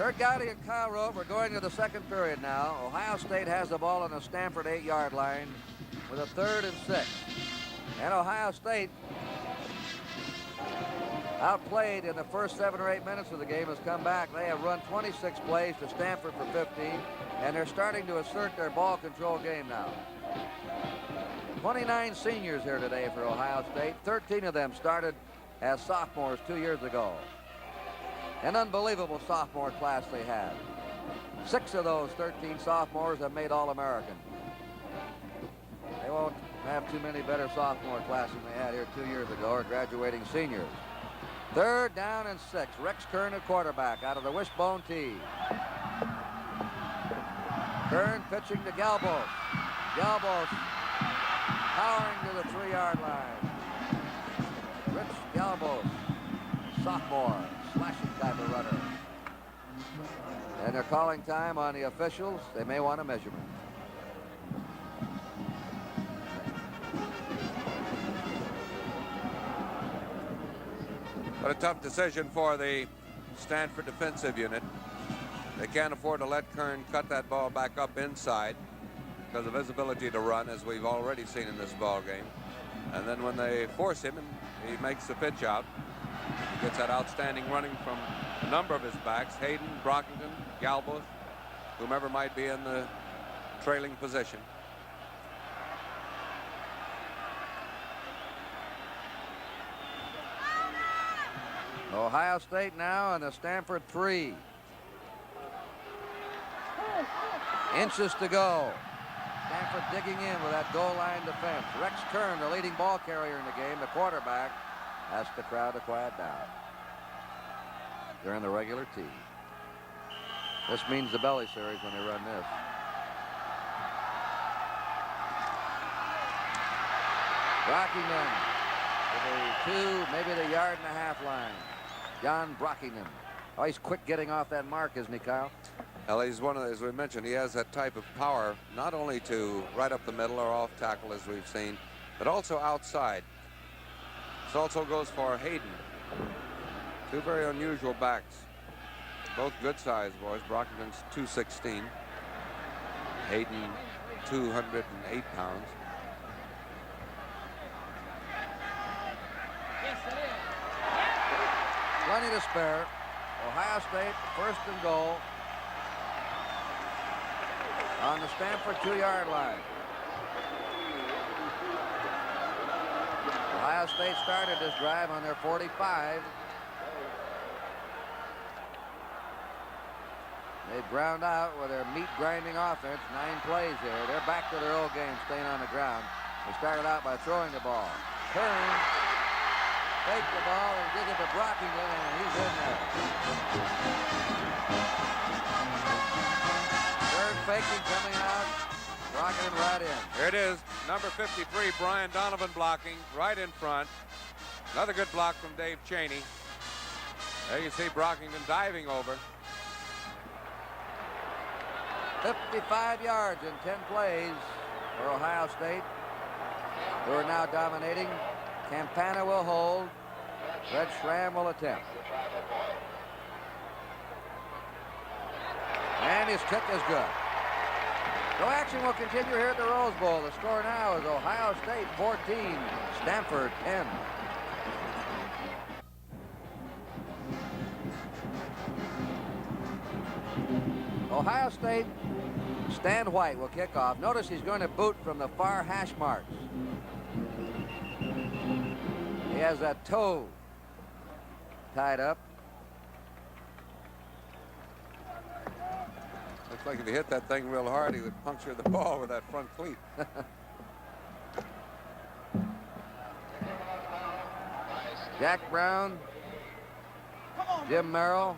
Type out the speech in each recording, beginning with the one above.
Kurt Gowdy and Kyle Rote, we're going to the second period now. Ohio State has the ball on the Stanford 8-yard line with a 3rd and 6. And Ohio State, outplayed in the first 7 or 8 minutes of the game, has come back. They have run 26 plays to Stanford for 15, and they're starting to assert their ball control game now. 29 seniors here today for Ohio State. 13 of them started as sophomores 2 years ago. An unbelievable sophomore class they had. 6 of those 13 sophomores have made All-American. They won't have too many better sophomore classes than they had here 2 years ago, or graduating seniors. 3rd down and 6. Rex Kern at quarterback out of the wishbone tee. Kern pitching to Galbos. Galbos powering to the 3-yard line. Rich Galbos, sophomore, slashing type of runner. And they're calling time on the officials. They may want a measurement. But a tough decision for the Stanford defensive unit. They can't afford to let Kern cut that ball back up inside because of his ability to run, as we've already seen in this ball game. And then when they force him and he makes the pitch out, he gets that outstanding running from a number of his backs, Hayden, Brockington, Galbos, whomever might be in the trailing position. Ohio State now and the Stanford 3. Inches to go. Stanford digging in with that goal line defense. Rex Kern, the leading ball carrier in the game, the quarterback, asks the crowd to quiet down during the regular tee. This means the belly series when they run this. Brockington to the 2, maybe the 1.5-yard line. John Brockington. Oh, he's quick getting off that mark, isn't he, Kyle? Well, he's one of, as we mentioned, he has that type of power, not only to right up the middle or off tackle, as we've seen, but also outside. This also goes for Hayden. 2 very unusual backs. Both good-sized boys. Brockington's 216. Hayden, 208 pounds. Plenty to spare. Ohio State, 1st and goal on the Stanford 2-yard line. Ohio State started this drive on their 45. They ground out with their meat-grinding offense. 9 plays here. They're back to their old game, staying on the ground. They started out by throwing the ball. Kern faked the ball and gives it to Brockington, and he's in there. Kern faking, coming out. Brockington right in. Here it is. Number 53, Brian Donovan blocking right in front. Another good block from Dave Cheney. There you see Brockington diving over. 55 yards in 10 plays for Ohio State, who are now dominating. Campana will hold. Red Schramm will attempt. And his kick is good. So action will continue here at the Rose Bowl. The score now is Ohio State 14, Stanford 10. Ohio State, Stan White will kick off. Notice he's going to boot from the far hash marks. He has that toe tied up. Looks like if he hit that thing real hard, he would puncture the ball with that front cleat. Jack Brown, Jim Merrill,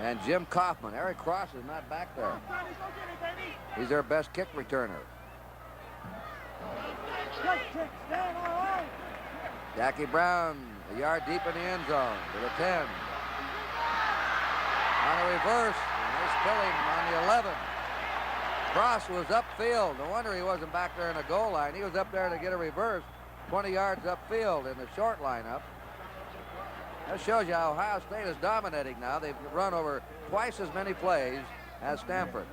and Jim Kaufman. Eric Cross is not back there. He's their best kick returner. Jackie Brown, a yard deep in the end zone to the 10. On a reverse, nice killing on the 11. Cross was upfield. No wonder he wasn't back there in the goal line. He was up there to get a reverse, 20 yards upfield in the short lineup. That shows you how Ohio State is dominating now. They've run over twice as many plays as Stanford.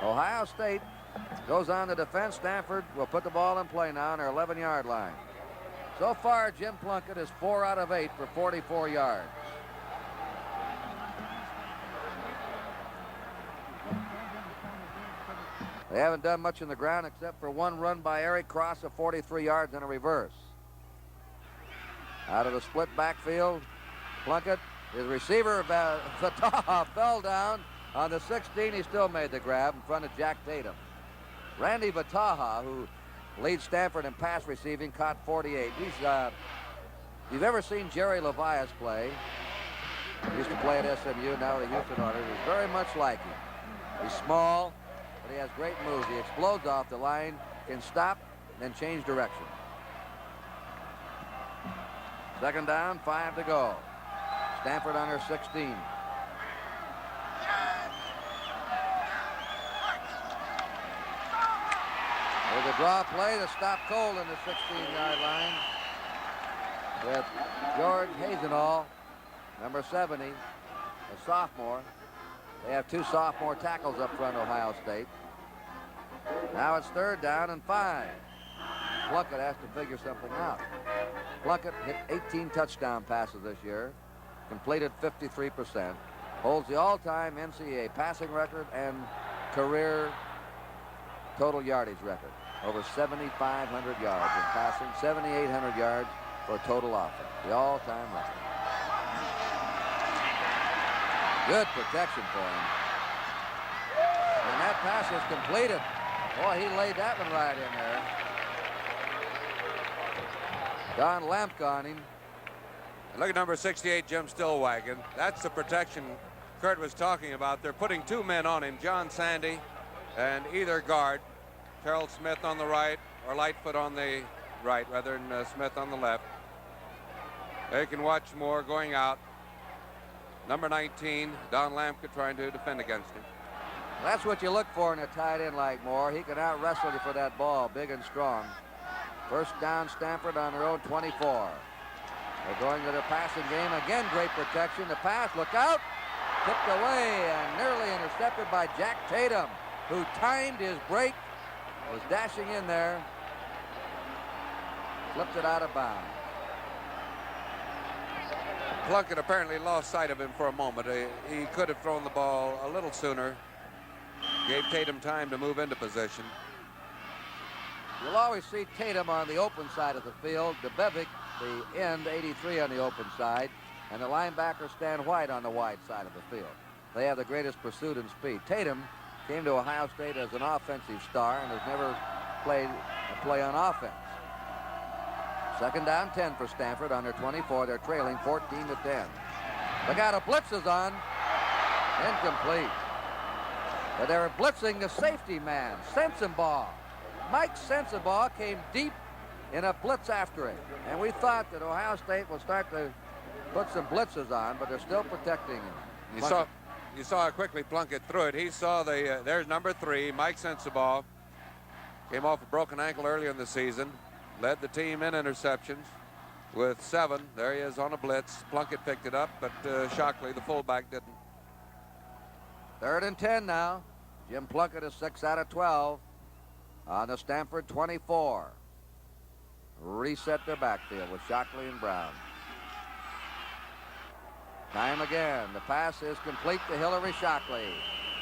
Ohio State goes on the defense. Stanford will put the ball in play now on their 11-yard line. So far, Jim Plunkett is 4 out of 8 for 44 yards. They haven't done much in the ground except for one run by Eric Cross of 43 yards and a reverse. Out of the split backfield, Plunkett, his receiver, Vataha, fell down on the 16. He still made the grab in front of Jack Tatum. Randy Vataha, who leads Stanford in pass receiving, caught 48. He's, you've ever seen Jerry Levias play? He used to play at SMU, now the Houston Oilers. He's very much like him. He's small, but he has great moves. He explodes off the line, can stop, then change direction. Second down, 5 to go. Stanford on their 16. There's a draw play to stop cold in the 16-yard line with George Hazenall, number 70, a sophomore. They have 2 sophomore tackles up front, Ohio State. Now it's third down and 5. Plunkett has to figure something out. Plunkett hit 18 touchdown passes this year, completed 53%, holds the all-time NCAA passing record and career total yardage record. Over 7,500 yards in passing, 7,800 yards for total offense. The all-time record. Good protection for him. And that pass is completed. Boy, he laid that one right in there. Don Lamke on him. And look at number 68, Jim Stillwagon. That's the protection Kurt was talking about. They're putting 2 men on him, John Sandy and either guard, Terrell Smith on the right or Lightfoot on the right rather than Smith on the left. They can watch Moore going out. Number 19, Don Lamke, trying to defend against him. That's what you look for in a tight end like Moore. He can out-wrestle you for that ball, big and strong. First down, Stanford on their own 24. They're going to their passing game. Again, great protection. The pass, look out. Tipped away and nearly intercepted by Jack Tatum, who timed his break, was dashing in there, flipped it out of bounds. Plunkett apparently lost sight of him for a moment. He could have thrown the ball a little sooner. Gave Tatum time to move into position. You'll always see Tatum on the open side of the field, DeBevic, the end, 83 on the open side, and the linebacker Stan White on the wide side of the field. They have the greatest pursuit and speed. Tatum came to Ohio State as an offensive star and has never played a play on offense. Second down, 10 for Stanford on their 24. They're trailing 14-10. They got a blitz is on. Incomplete. But they were blitzing the safety man, Sensenbaugh. Mike Sensenbaugh came deep in a blitz after it. And we thought that Ohio State will start to put some blitzes on, but they're still protecting him. You saw how quickly Plunkett threw it. He saw there's number 3, Mike Sensenbaugh. Came off a broken ankle earlier in the season. Led the team in interceptions with 7. There he is on a blitz. Plunkett picked it up, but Shockley, the fullback, didn't. Third and 10 now. Jim Plunkett is 6 out of 12 on the Stanford 24. Reset their backfield with Shockley and Brown. Time again. The pass is complete to Hillary Shockley.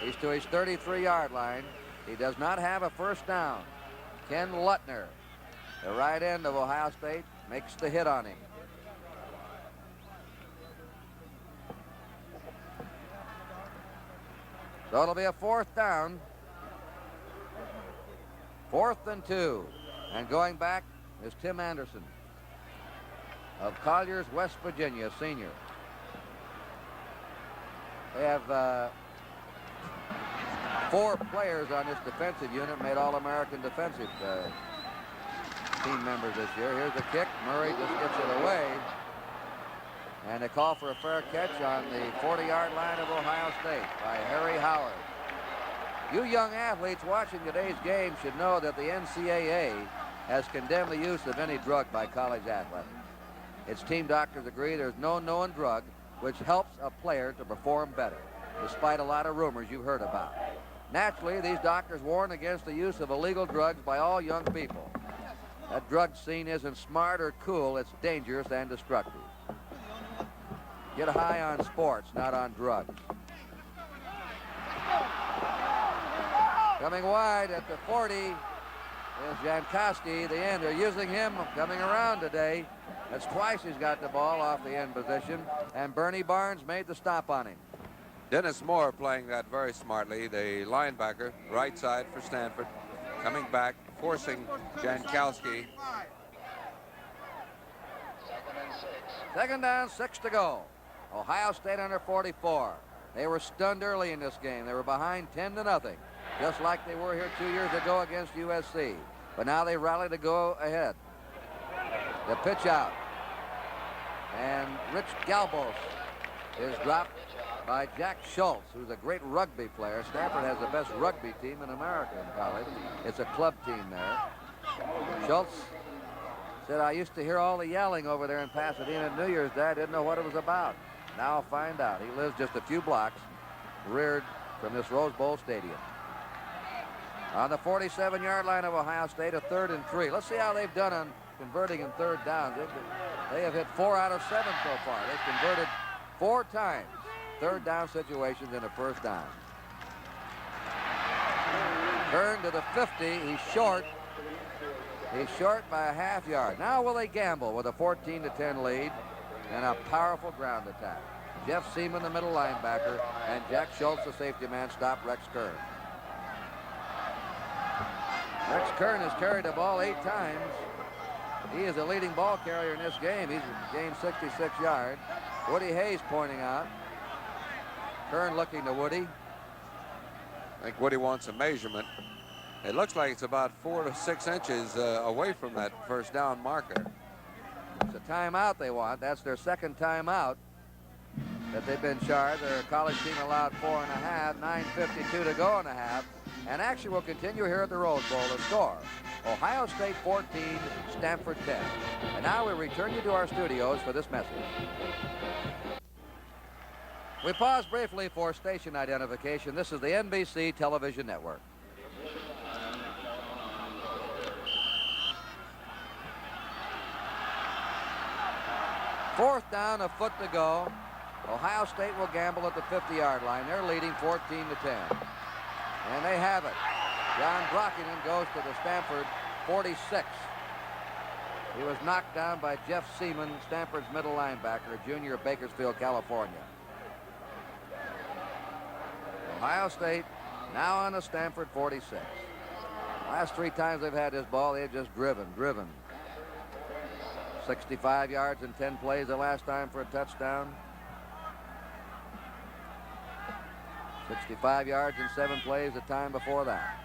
He's to his 33-yard line. He does not have a first down. Ken Lutner, the right end of Ohio State, makes the hit on him. So it'll be a 4th down. 4th and 2. And going back is Tim Anderson of Colliers, West Virginia, senior. They have 4 players on this defensive unit made All-American defensive team members this year. Here's the kick. Murray just gets it away. And they call for a fair catch on the 40-yard line of Ohio State by Harry Howard. You young athletes watching today's game should know that the NCAA has condemned the use of any drug by college athletes. Its team doctors agree there's no known drug which helps a player to perform better, despite a lot of rumors you've heard about. Naturally, these doctors warn against the use of illegal drugs by all young people. That drug scene isn't smart or cool, it's dangerous and destructive. Get high on sports, not on drugs. Coming wide at the 40 is Jankowski, the end. They're using him coming around today. That's twice he's got the ball off the end position, and Bernie Barnes made the stop on him. Dennis Moore playing that very smartly, the linebacker, right side for Stanford, coming back, forcing Jankowski. Second down, 6 to go. Ohio State under 44. They were stunned early in this game. They were behind 10-0, just like they were here 2 years ago against USC. But now they rallied to go ahead. The pitch out. And Rich Galbos is dropped by Jack Schultz, who's a great rugby player. Stanford has the best rugby team in America in college. It's a club team there. Schultz said, I used to hear all the yelling over there in Pasadena at New Year's Day. I didn't know what it was about. Now I'll find out. He lives just a few blocks reared from this Rose Bowl stadium. On the 47-yard line of Ohio State, a 3rd and 3. Let's see how they've done on converting in third downs. They have hit 4 out of 7 so far. They've converted 4 times third down situations in a first down. Turn to the 50. He's short. He's short by a half yard. Now will they gamble with a 14-10 lead and a powerful ground attack? Jeff Seaman, the middle linebacker, and Jack Schultz, the safety man, stop Rex Kern. Rex Kern has carried the ball 8 times. He is the leading ball carrier in this game. He's gained 66 yards. Woody Hayes pointing out. Kern looking to Woody. I think Woody wants a measurement. It looks like it's about 4 to 6 inches away from that first down marker. It's a timeout they want. That's their second timeout that they've been charged. Their college team allowed 4.5, 9:52 to go in the half. And action will continue here at the Rose Bowl. The score, Ohio State 14, Stanford 10. And now we return you to our studios for this message. We pause briefly for station identification. This is the NBC Television Network. Fourth down, a foot to go. Ohio State will gamble at the 50-yard line. They're leading 14-10. And they have it. John Brockington goes to the Stanford 46. He was knocked down by Jeff Seaman, Stanford's middle linebacker, a junior of Bakersfield, California. Ohio State now on the Stanford 46. Last 3 times they've had this ball, they've just driven. 65 yards in 10 plays the last time for a touchdown. 65 yards in 7 plays the time before that.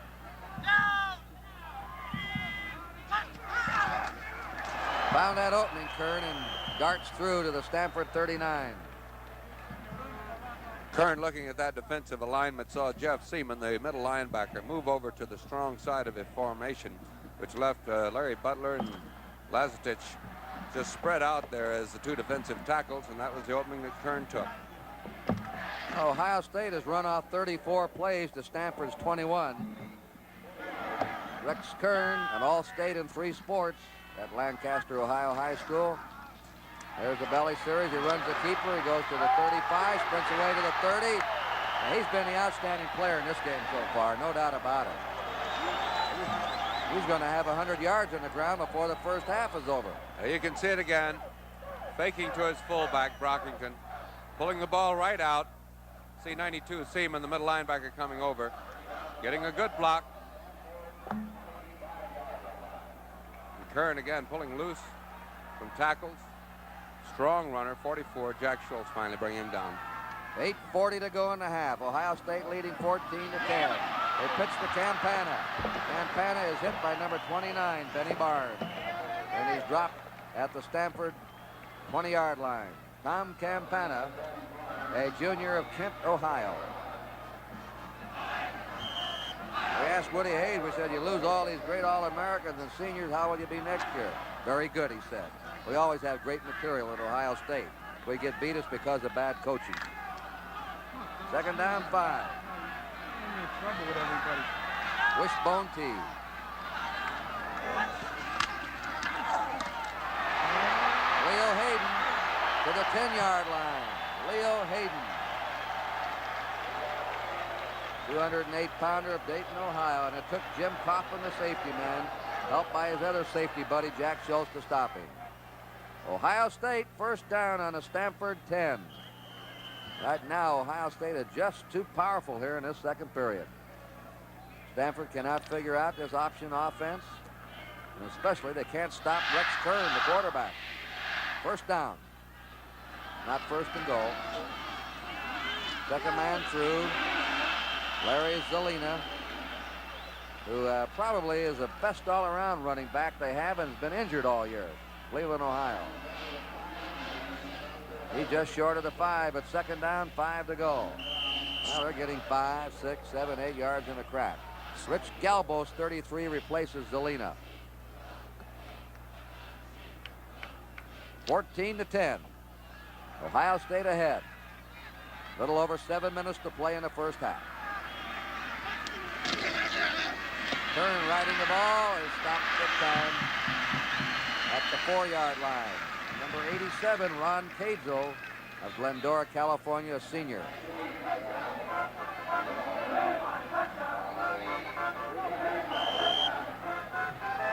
Found that opening, Kern, and darts through to the Stanford 39. Kern, looking at that defensive alignment, saw Jeff Seaman, the middle linebacker, move over to the strong side of his formation, which left Larry Butler and Lazatich just spread out there as the 2 defensive tackles, and that was the opening that Kern took. Ohio State has run off 34 plays to Stanford's 21. Rex Kern, an all-state in 3 sports at Lancaster, Ohio High School. There's the belly series. He runs the keeper. He goes to the 35, sprints away to the 30. And he's been the outstanding player in this game so far, no doubt about it. He's going to have 100 yards on the ground before the first half is over. You can see it again. Faking to his fullback, Brockington. Pulling the ball right out. C92 Seaman, the middle linebacker, coming over. Getting a good block. And Kern again pulling loose from tackles. Strong runner, 44. Jack Schultz finally bringing him down. 8:40 to go in the half. Ohio State leading 14-10. They pitch to Campana. Campana is hit by number 29, Benny Barnes. And he's dropped at the Stanford 20-yard line. Tom Campana, a junior of Kent, Ohio. We asked asked Woody Hayes, we said, you lose all these great All-Americans and seniors, how will you be next year? Very good, he said. We always have great material at Ohio State. We get beat us because of bad coaching. Second down, 5. I'm in trouble with everybody. Wishbone tee. Leo Hayden to the 10-yard line. Leo Hayden. 208-pounder of Dayton, Ohio, and it took Jim Coughlin, the safety man, helped by his other safety buddy, Jack Schultz, to stop him. Ohio State first down on a Stanford 10. Right now, Ohio State is just too powerful here in this second period. Stanford cannot figure out this option offense, and especially they can't stop Rex Kern, the quarterback. First down. Not first and goal. Second man through. Larry Zelina, who probably is the best all-around running back they have and has been injured all year. Cleveland, Ohio. He's just short of the 5, but second down, 5 to go. Now they're getting 5, 6, 7, 8 yards in a crack. Rich Galbos, 33, replaces Zelina. 14-10. Ohio State ahead. Little over 7 minutes to play in the first half. Kern riding the ball is stopped this time at the 4-yard line. Number 87, Ron Cadzo of Glendora, California, a senior.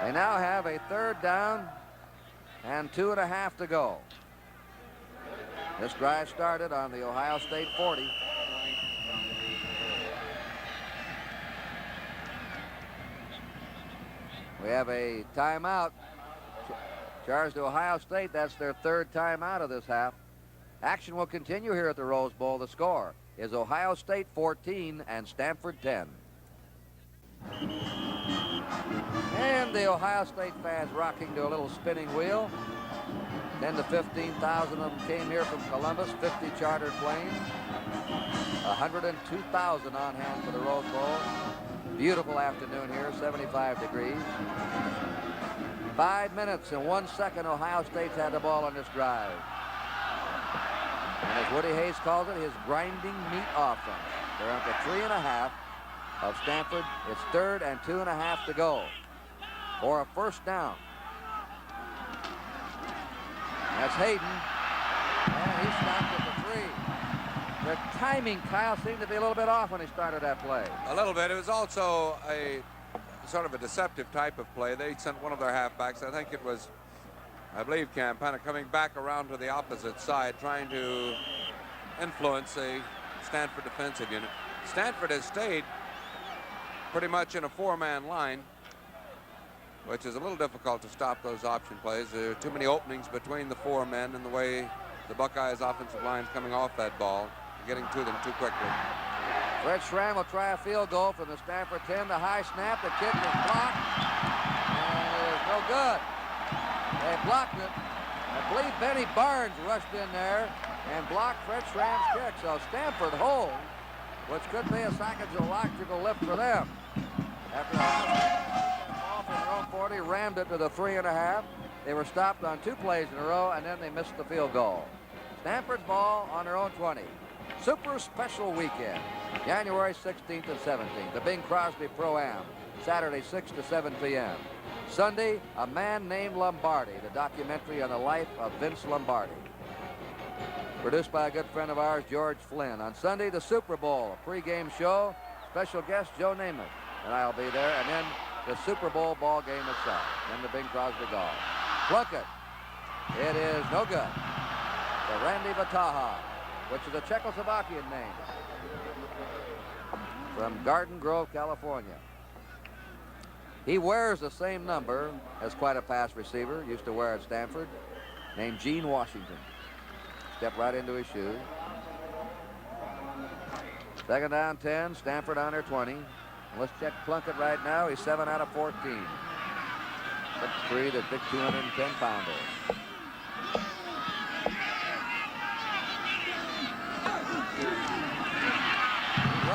They now have a third down and 2.5 to go. This drive started on the Ohio State 40. We have a timeout charged to Ohio State. That's their third timeout of this half. Action will continue here at the Rose Bowl. The score is Ohio State 14 and Stanford 10. And the Ohio State fans rocking to a little spinning wheel. 10 to 15,000 of them came here from Columbus, 50 chartered planes. 102,000 on hand for the Rose Bowl. Beautiful afternoon here, 75 degrees. 5 minutes and 1 second, Ohio State's had the ball on this drive. And as Woody Hayes calls it, his grinding meat offense. They're up to 3.5 of Stanford. It's third and 2.5 to go for a first down. That's Hayden, and he stopped at the 3. The timing, Kyle, seemed to be a little bit off when he started that play. A little bit. It was also a sort of a deceptive type of play. They sent one of their halfbacks, I think it was, I believe, Campana, coming back around to the opposite side, trying to influence a Stanford defensive unit. Stanford has stayed pretty much in a 4-man line, which is a little difficult to stop those option plays. There are too many openings between the 4 men and the way the Buckeyes offensive line is coming off that ball, getting to them too quickly. Fred Schramm will try a field goal from the Stanford 10. The high snap, the kick is blocked, and it is no good. They blocked it. I believe Benny Barnes rushed in there and blocked Fred Schramm's kick. So Stanford holds, which could be a psychological lift for them. After the ball from their own 40, rammed it to the 3.5. They were stopped on 2 plays in a row, and then they missed the field goal. Stanford's ball on their own 20. Super special weekend, January 16th and 17th. The Bing Crosby Pro-Am, Saturday 6 to 7 p.m. Sunday, A Man Named Lombardi, the documentary on the life of Vince Lombardi. Produced by a good friend of ours, George Flynn. On Sunday, the Super Bowl, a pregame show. Special guest, Joe Namath, and I'll be there. And then the Super Bowl ball game itself. Then the Bing Crosby golf. Plunkett. It is no good. The Randy Vataha, which is a Czechoslovakian name, from Garden Grove, California. He wears the same number as quite a pass receiver, used to wear at Stanford, named Gene Washington. Step right into his shoes. Second down 10, Stanford on their 20. Let's check Plunkett right now. He's 7 out of 14. 6'3", the big 210-pounder.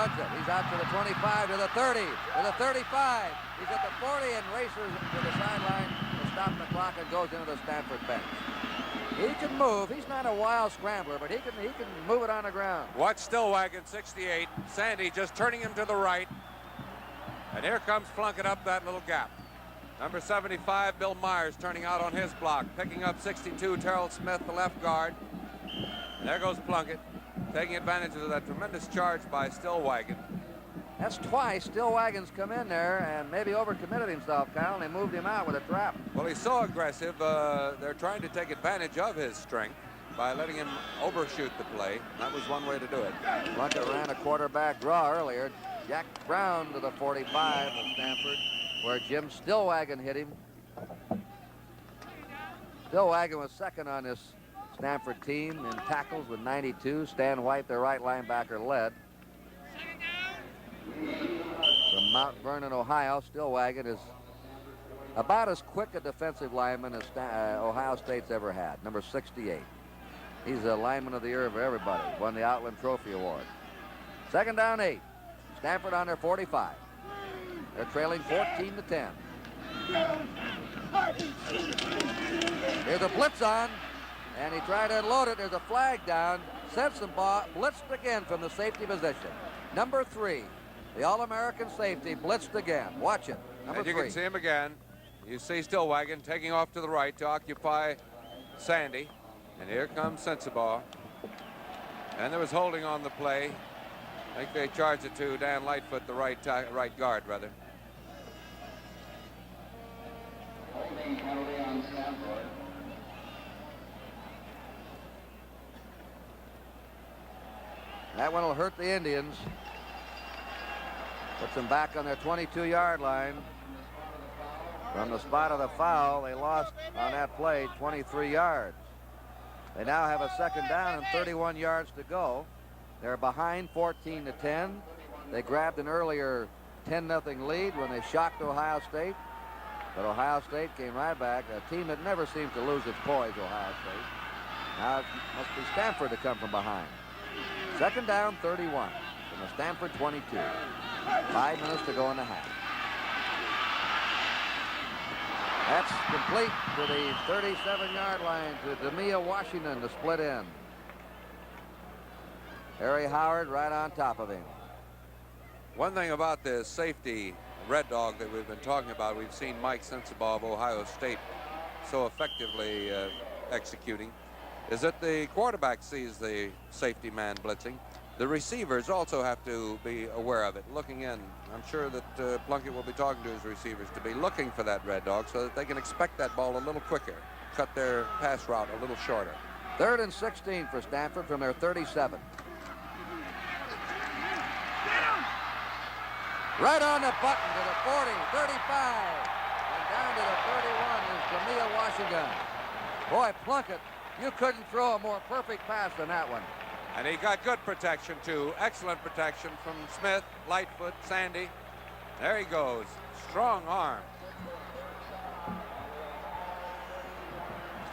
runs it. He's out to the 25, to the 30, to the 35. He's at the 40 and races to the sideline to stop the clock and goes into the Stanford bench. He can move. He's not a wild scrambler, but he can move it on the ground. Watch Stillwagon, 68. Sandy just turning him to the right. And here comes Plunkett up that little gap. Number 75, Bill Myers, turning out on his block. Picking up 62, Terrell Smith, the left guard. And there goes Plunkett, taking advantage of that tremendous charge by Stillwagon. That's twice Stillwagon's come in there and maybe overcommitted himself, Kyle, and they moved him out with a trap. Well, he's so aggressive, they're trying to take advantage of his strength by letting him overshoot the play. That was one way to do it. Plunkett ran a quarterback draw earlier. Jack Brown to the 45 of Stanford, where Jim Stillwagon hit him. Stillwagon was second on this Stanford team in tackles with 92. Stan White, their right linebacker, led. From Mount Vernon, Ohio, Stillwagon is about as quick a defensive lineman as Ohio State's ever had, number 68. He's a lineman of the year for everybody. Won the Outland Trophy Award. Second down 8. Stanford on their 45. They're trailing 14-10. Here's a blitz on, and he tried to unload it. There's a flag down. Sensenbaugh blitzed again from the safety position. Number 3, the All-American safety, blitzed again. Watch it. Number 3. And you can see him again. You see Stillwagon taking off to the right to occupy Sandy. And here comes Sensenbaugh. And there was holding on the play. I think they charged it to Dan Lightfoot, the right guard, rather. Holding penalty on Stanford. That one will hurt the Indians. Puts them back on their 22-yard line. From the spot of the foul, they lost on that play 23 yards. They now have a second down and 31 yards to go. They're behind 14-10. They grabbed an earlier 10-0 lead when they shocked Ohio State. But Ohio State came right back. A team that never seems to lose its poise, Ohio State. Now it must be Stanford to come from behind. Second down, 31 from the Stanford 22. 5 minutes to go in the half. That's complete to the 37-yard line to Demia Washington to split in. Harry Howard right on top of him. One thing about this safety red dog that we've been talking about, we've seen Mike Sensenbaugh of Ohio State so effectively executing, is that the quarterback sees the safety man blitzing. The receivers also have to be aware of it, looking in. I'm sure that Plunkett will be talking to his receivers to be looking for that red dog so that they can expect that ball a little quicker, cut their pass route a little shorter. 3rd and 16 for Stanford from their 37. Right on the button to the 40, 35, and down to the 31 is Demia Washington. Boy, Plunkett, you couldn't throw a more perfect pass than that one. And he got good protection, too. Excellent protection from Smith, Lightfoot, Sandy. There he goes. Strong arm.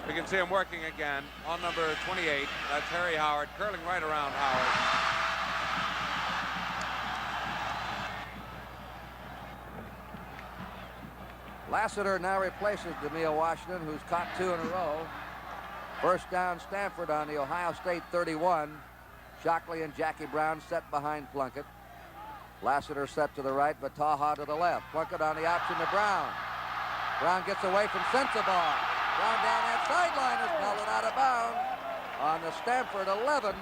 We can see him working again on number 28. That's Harry Howard, curling right around Howard. Lassiter now replaces Demia Washington, who's caught 2 in a row. First down, Stanford on the Ohio State 31. Shockley and Jackie Brown set behind Plunkett. Lassiter set to the right, Vataha to the left. Plunkett on the option to Brown. Brown gets away from Sensenbaugh. Brown down that sideline is pelted out of bounds. On the Stanford 11,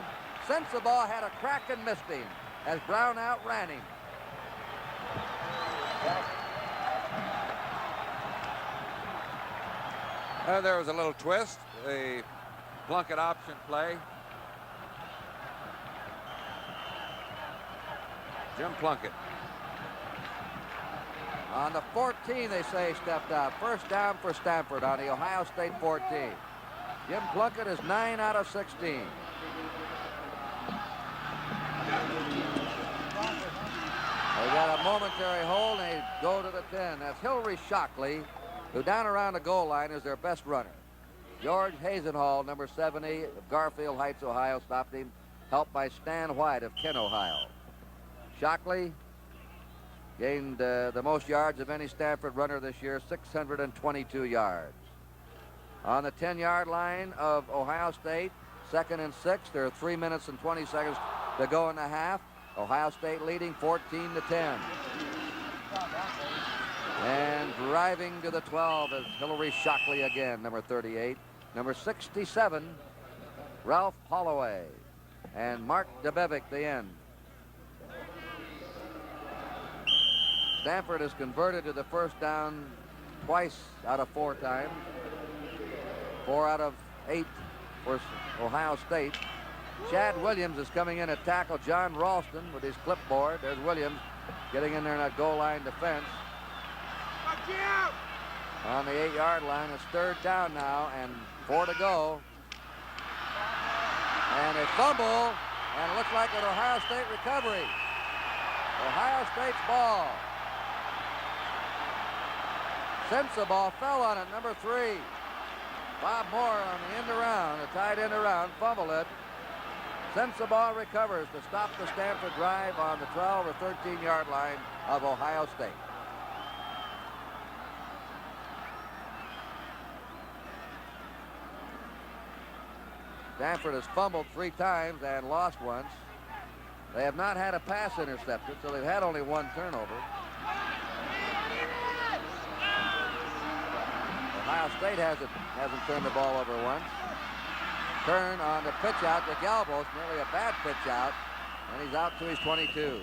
Sensenbaugh had a crack and missed him as Brown outran him. There was a little twist. The Plunkett option play. Jim Plunkett. On the 14, they say, stepped out. First down for Stanford on the Ohio State 14. Jim Plunkett is 9 out of 16. They got a momentary hold, and they go to the 10. That's Hillary Shockley, who down around the goal line is their best runner. George Hazenhall, number 70 of Garfield Heights, Ohio, stopped him, helped by Stan White of Kent, Ohio. Shockley gained the most yards of any Stanford runner this year, 622 yards. On the 10-yard line of Ohio State, 2nd and 6. There are 3 minutes and 20 seconds to go in the half. Ohio State leading 14-10. And driving to the 12 is Hillary Shockley again, number 38. Number 67, Ralph Holloway. And Mark DeBevick, the end. Stanford has converted to the first down twice out of 4 times. 4 out of 8 for Ohio State. Chad Williams is coming in to tackle John Ralston with his clipboard. There's Williams getting in there in that goal line defense. On the 8-yard line, it's 3rd down now and 4 to go. And a fumble, and it looks like an Ohio State recovery. Ohio State's ball. Sensabaugh fell on it, number 3. Bob Moore on the end around, a tight end around, fumbled it. Sensabaugh recovers to stop the Stanford drive on the 12 or 13-yard line of Ohio State. Stanford has fumbled 3 times and lost once. They have not had a pass intercepted, so they've had only 1 turnover. Ohio State hasn't turned the ball over once. Turn on the pitch out to Galbos, nearly a bad pitch out, and he's out to his 22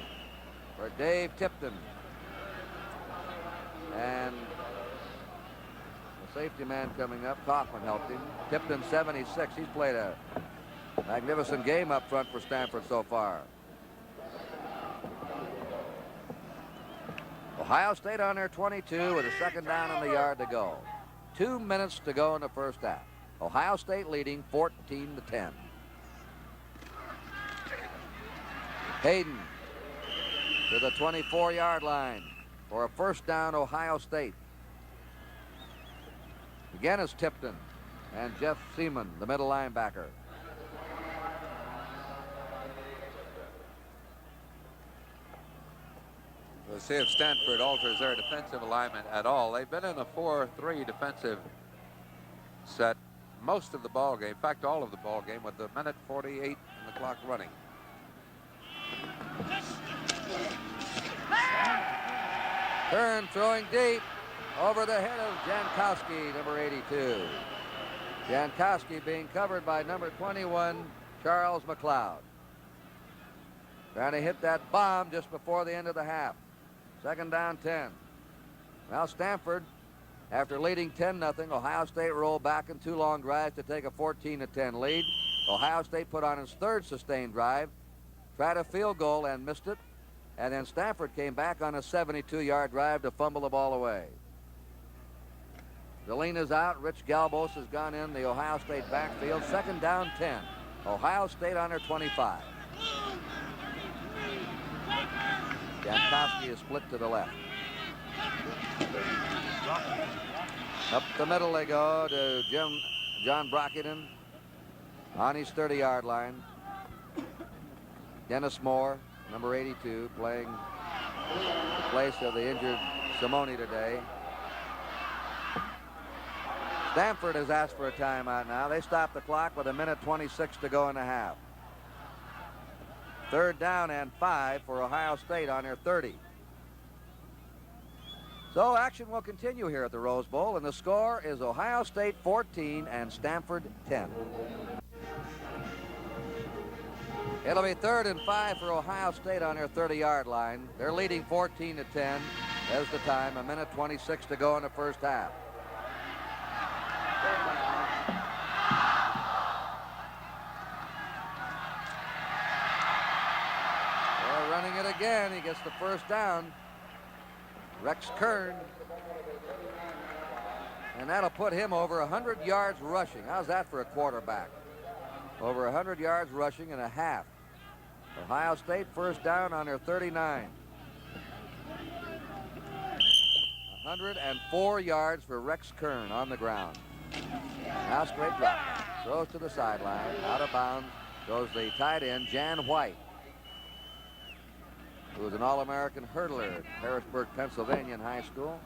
for Dave Tipton. And the safety man coming up, Kaufman helped him. Tipton 76, he's played a magnificent game up front for Stanford so far. Ohio State on their 22 with a 2nd down and the yard to go. 2 minutes to go in the first half. Ohio State leading 14-10. Hayden to the 24-yard line for a 1st down, Ohio State. Again it's Tipton and Jeff Seaman, the middle linebacker. We'll see if Stanford alters their defensive alignment at all. They've been in a 4-3 defensive set most of the ball game. In fact, all of the ball game with the 1:48 and the clock running. Turn throwing deep over the head of Jankowski, number 82. Jankowski being covered by number 21, Charles McLeod. Trying to hit that bomb just before the end of the half. 2nd down, 10. Now Stanford, after leading 10-0, Ohio State rolled back in 2 long drives to take a 14-10 lead. Ohio State put on its 3rd sustained drive, tried a field goal and missed it, and then Stanford came back on a 72-yard drive to fumble the ball away. Deline is out. Rich Galbos has gone in the Ohio State backfield. 2nd down, 10. Ohio State on their 25. Jankowski is split to the left. Up the middle they go to John Brockington on his 30-yard line. Dennis Moore, number 82, playing the place of the injured Simone today. Stanford has asked for a timeout now. They stop the clock with 1:26 to go in the half. 3rd down and 5 for Ohio State on their 30. So action will continue here at the Rose Bowl, and the score is Ohio State 14 and Stanford 10. It'll be 3rd and 5 for Ohio State on their 30-yard line. They're leading 14-10. There's the time, 1:26 to go in the first half. They're running it again. He gets the 1st down. Rex Kern. And that'll put him over 100 yards rushing. How's that for a quarterback? Over 100 yards rushing and a half. Ohio State 1st down on their 39. 104 yards for Rex Kern on the ground. Now straight drop. Throws to the sideline. Out of bounds goes the tight end, Jan White. who was an All-American hurdler at Harrisburg, Pennsylvania in high school.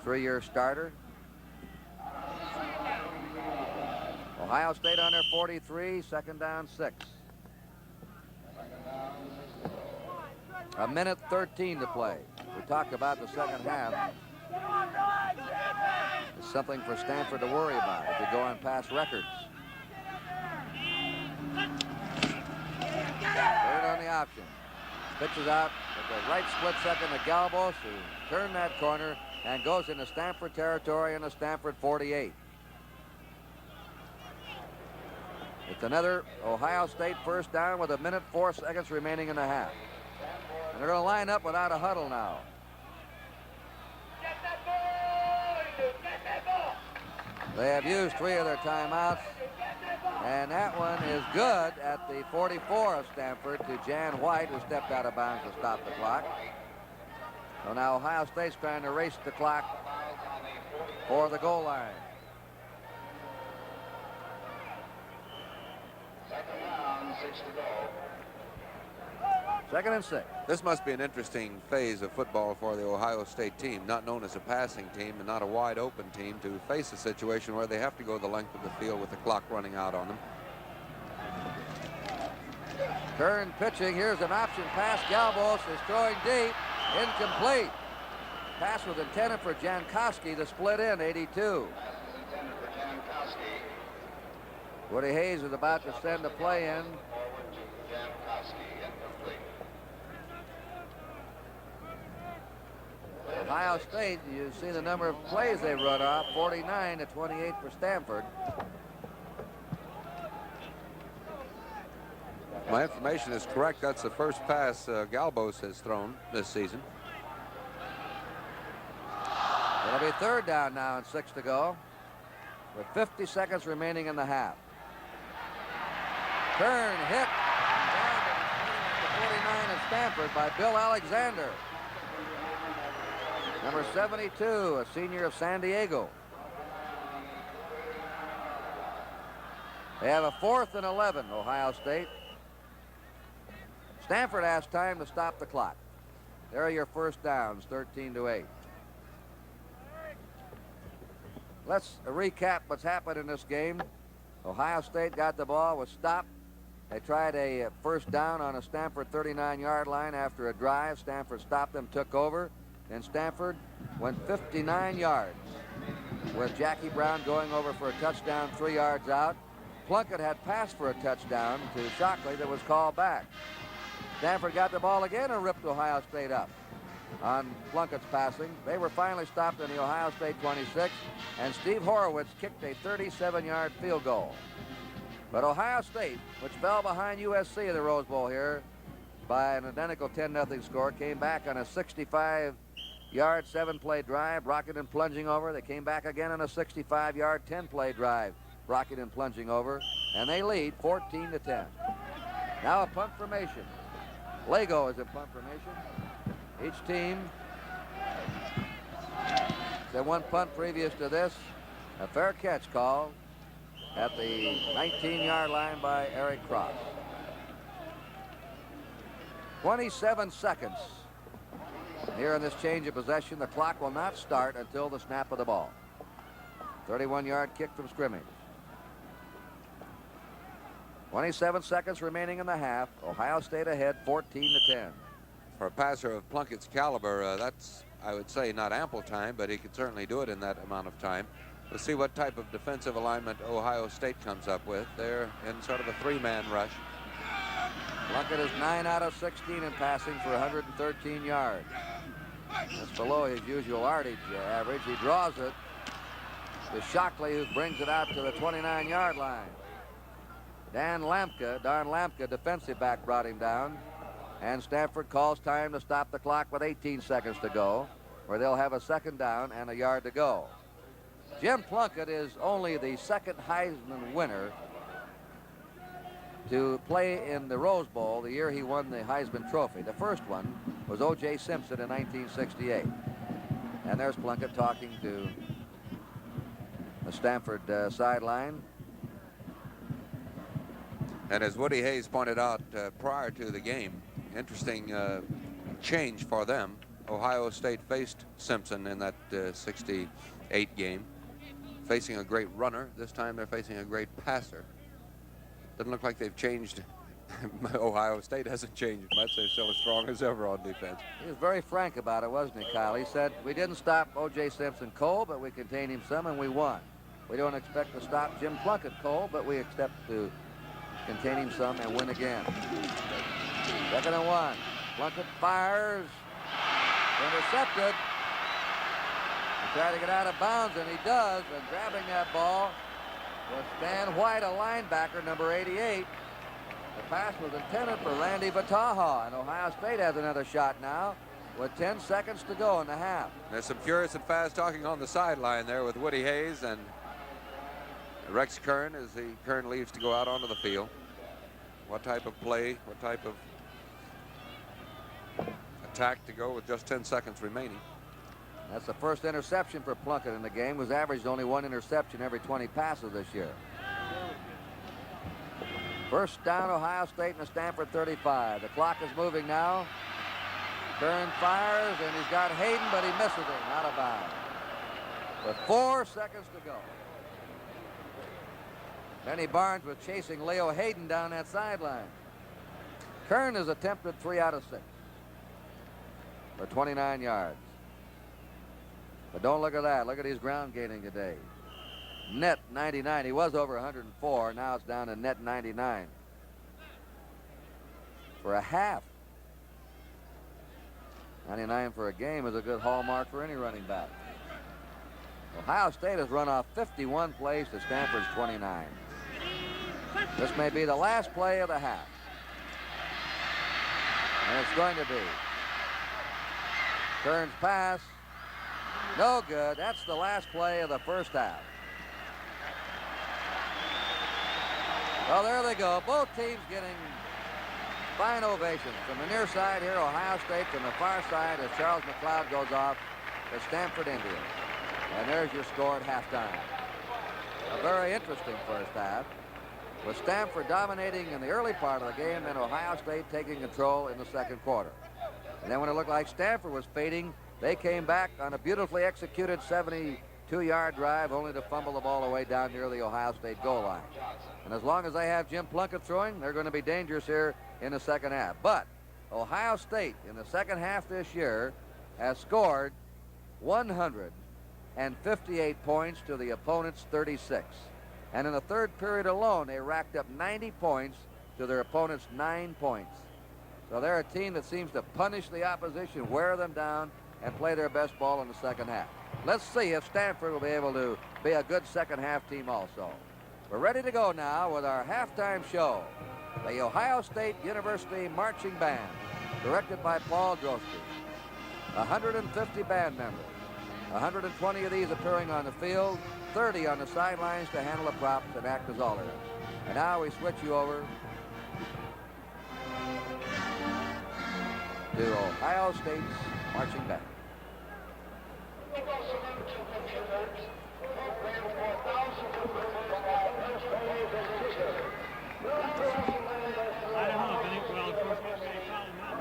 3-year starter. Ohio State on their 43, second down 6. A minute 13 to play. We talked about the second half. It's something for Stanford to worry about if they go on past records. Third on the option. Pitches out at the right split second to Galbos, who turned that corner and goes into Stanford territory in the Stanford 48. It's another Ohio State first down with a minute 4 seconds remaining in the half. And they're going to line up without a huddle now. They have used 3 of their timeouts, and that one is good at the 44 of Stanford to Jan White, who stepped out of bounds to stop the clock. So now Ohio State's trying to race the clock for the goal line. Second down, 6 to go. Second and 6. This must be an interesting phase of football for the Ohio State team, not known as a passing team and not a wide open team, to face a situation where they have to go the length of the field with the clock running out on them. Kern pitching. Here's an option pass. Galbos is throwing deep. Incomplete. Pass was intended for Jankowski to split in 82. Pass is intended for Jankowski. Woody Hayes is about to send the play in. Forward to Jankowski, incomplete. Ohio State, you see the number of plays they run off, 49 to 28 for Stanford. My information is correct. That's the first pass Galbos has thrown this season. It'll be third down now and 6 to go, with 50 seconds remaining in the half. Kern hit down to the 49 of Stanford by Bill Alexander. Number 72, a senior of San Diego. They have a 4th and 11, Ohio State. Stanford has time to stop the clock. There are your first downs, 13 to 8. Let's recap what's happened in this game. Ohio State got the ball, was stopped. They tried a first down on a Stanford 39-yard line after a drive. Stanford stopped them, took over. Then Stanford went 59 yards with Jackie Brown going over for a touchdown 3 yards out. Plunkett had passed for a touchdown to Shockley that was called back. Stanford got the ball again and ripped Ohio State up on Plunkett's passing. They were finally stopped in the Ohio State 26, and Steve Horowitz kicked a 37-yard field goal. But Ohio State, which fell behind USC in the Rose Bowl here by an identical 10-0 score, came back on a 65-yard 7-play drive, rocking and plunging over. They came back again on a 65-yard 10-play drive, rocking and plunging over, and they lead 14 to 10. Now a punt formation. Lego is a punt formation. Each team had one punt previous to this. A fair catch call at the 19-yard line by Eric Cross. 27 seconds here in this change of possession. The clock will not start until the snap of the ball. 31-yard kick from scrimmage. 27 seconds remaining in the half. Ohio State ahead 14 to 10. For a passer of Plunkett's caliber, that's, I would say, not ample time, but he could certainly do it in that amount of time. We'll see what type of defensive alignment Ohio State comes up with. They're in sort of a 3-man rush. Plunkett is 9 out of 16 in passing for 113 yards. That's below his usual yardage average. He draws it to Shockley, who brings it out to the 29-yard line. Don Lampka, defensive back, brought him down. And Stanford calls time to stop the clock with 18 seconds to go, where they'll have a second down and a yard to go. Jim Plunkett is only the second Heisman winner to play in the Rose Bowl the year he won the Heisman Trophy. The first one was O.J. Simpson in 1968. And there's Plunkett talking to the Stanford sideline. And as Woody Hayes pointed out prior to the game, interesting change for them. Ohio State faced Simpson in that 68 game, facing a great runner. This time they're facing a great passer. Doesn't look like they've changed. Ohio State hasn't changed much. They're still as strong as ever on defense. He was very frank about it, wasn't he, Kyle? He said, we didn't stop O.J. Simpson cold, but we contained him some, and we won. We don't expect to stop Jim Plunkett cold, but we expect to contain him some and win again. 2nd and 1. Plunkett fires. Intercepted. He tried to get out of bounds, and he does. And grabbing that ball was Stan White, a linebacker, number 88. The pass was intended for Randy Vataha, and Ohio State has another shot now with 10 seconds to go in the half. There's some furious and fast talking on the sideline there with Woody Hayes and Rex Kern as Kern leaves to go out onto the field. What type of play, what type of attack to go with just 10 seconds remaining. That's the first interception for Plunkett in the game, who's averaged only 1 interception every 20 passes this year. First down, Ohio State in the Stanford 35. The clock is moving now. Kern fires, and he's got Hayden, but he misses him out of bounds. With 4 seconds to go. Benny Barnes was chasing Leo Hayden down that sideline. Kern has attempted 3 out of 6 for 29 yards. But don't look at that. Look at his ground gaining today. Net 99. He was over 104. Now it's down to net 99 for a half. 99 for a game is a good hallmark for any running back. Ohio State has run off 51 plays to Stanford's 29. This may be the last play of the half. And it's going to be. Kern's pass. No good. That's the last play of the first half. Well, there they go. Both teams getting fine ovations. From the near side here, Ohio State. From the far side, as Charles McLeod goes off, the Stanford Indians. And there's your score at halftime. A very interesting first half, with Stanford dominating in the early part of the game and Ohio State taking control in the second quarter. And then when it looked like Stanford was fading, they came back on a beautifully executed 72-yard drive, only to fumble the ball away down near the Ohio State goal line. And as long as they have Jim Plunkett throwing, they're going to be dangerous here in the second half. But Ohio State in the second half this year has scored 158 points to the opponent's 36. And in the third period alone, they racked up 90 points to their opponent's 9 points. So they're a team that seems to punish the opposition, wear them down, and play their best ball in the second half. Let's see if Stanford will be able to be a good second half team also. We're ready to go now with our halftime show. The Ohio State University Marching Band, directed by Paul Drosky. 150 band members. 120 of these appearing on the field, 30 on the sidelines to handle the props and act as alternate. And now we switch you over to Ohio State's marching band. I don't know. I think, well, of course, they call him out.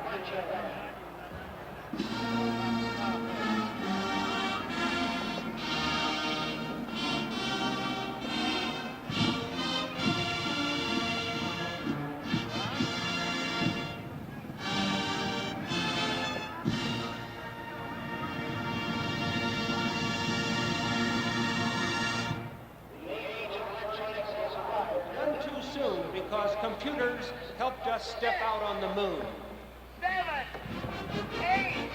Because computers helped us step out on the moon. 7, 8, 9,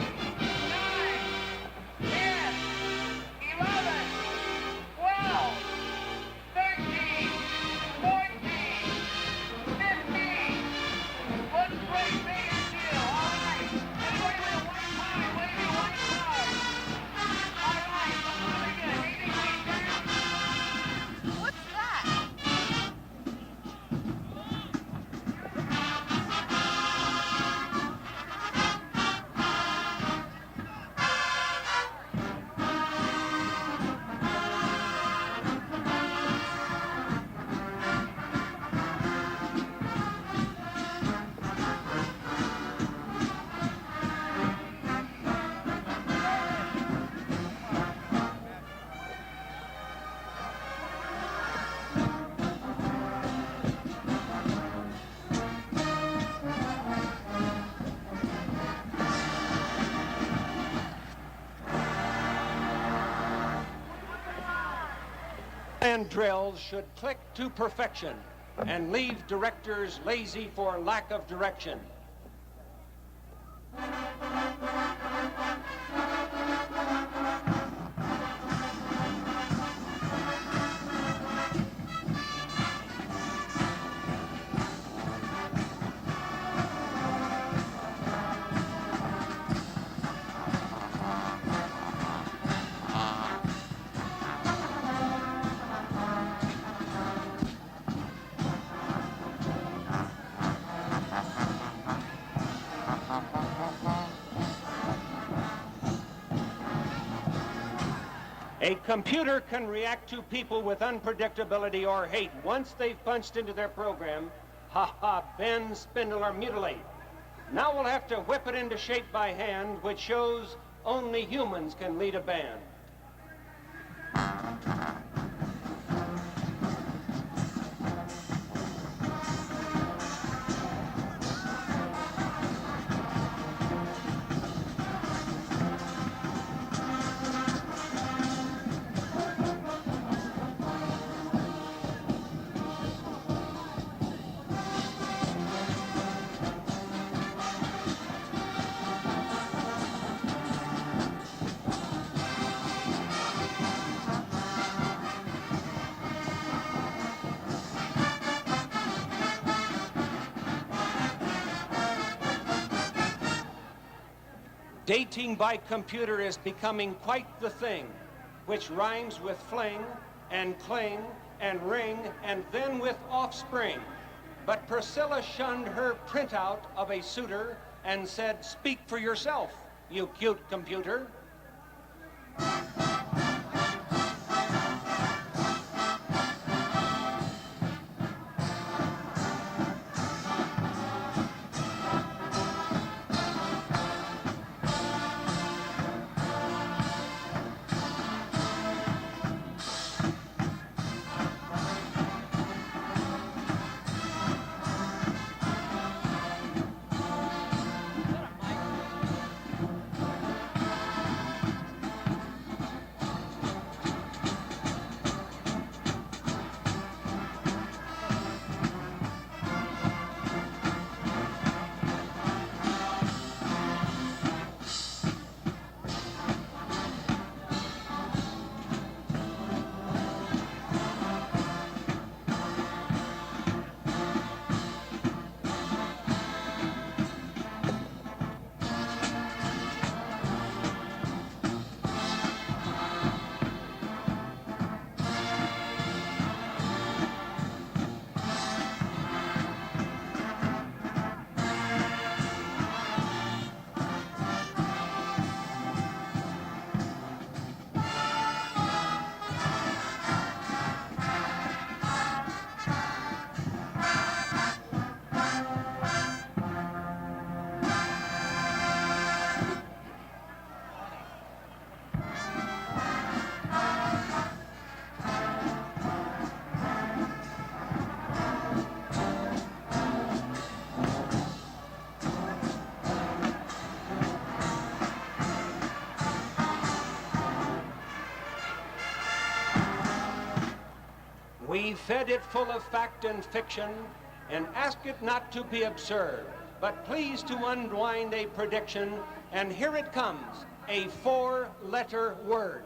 10, 11, 12, 13, 14, 15. Let's break bigger deal. All right. Everybody with a white card. What do you white card? All right. Really good. Anything like that? What's that? And drills should click to perfection and leave directors lazy for lack of direction. A computer can react to people with unpredictability or hate. Once they've punched into their program, bend, spindle, or mutilate. Now we'll have to whip it into shape by hand, which shows only humans can lead a band. Dating by computer is becoming quite the thing, which rhymes with fling and cling and ring and then with offspring. But Priscilla shunned her printout of a suitor and said, "Speak for yourself, you cute computer." We fed it full of fact and fiction and asked it not to be absurd, but pleased to unwind a prediction, and here it comes, a 4-letter word.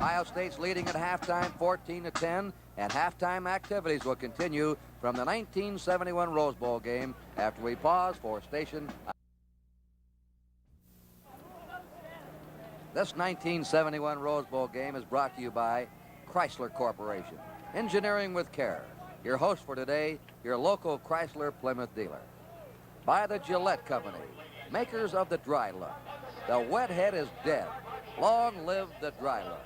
Ohio State's leading at halftime 14-10, and halftime activities will continue from the 1971 Rose Bowl game after we pause for station. This 1971 Rose Bowl game is brought to you by Chrysler Corporation, engineering with care. Your host for today, your local Chrysler Plymouth dealer. By the Gillette Company, makers of the dry look. The wet head is dead. Long live the dry look.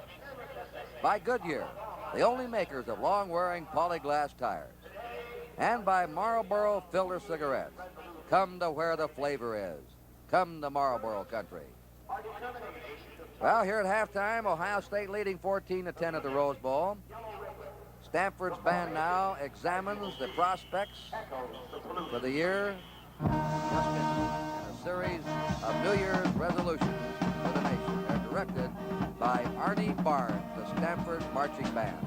By Goodyear, the only makers of long-wearing polyglass tires. And by Marlboro Filter Cigarettes. Come to where the flavor is. Come to Marlboro country. Well, here at halftime, Ohio State leading 14-10 at the Rose Bowl. Stanford's band now examines the prospects for the year in a series of New Year's resolutions for the nation. They're directed by Arnie Barnes, the Stanford Marching Band.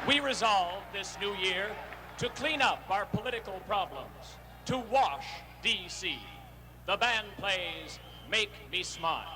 We resolve this new year to clean up our political problems, to wash D.C. The band plays Make Me Smile.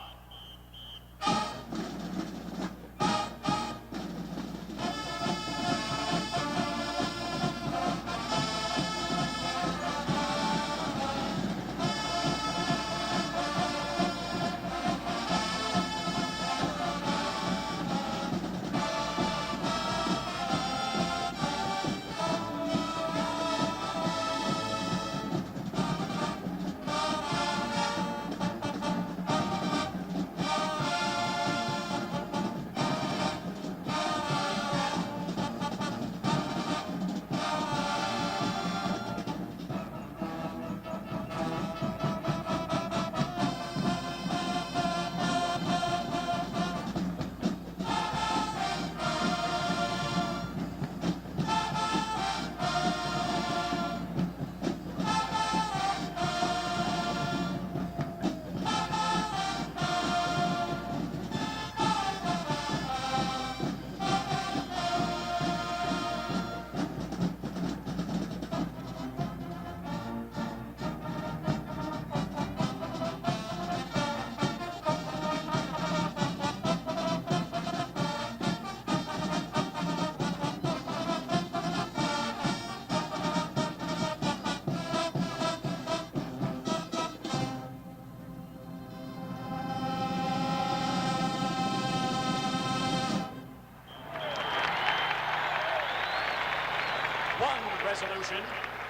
Resolution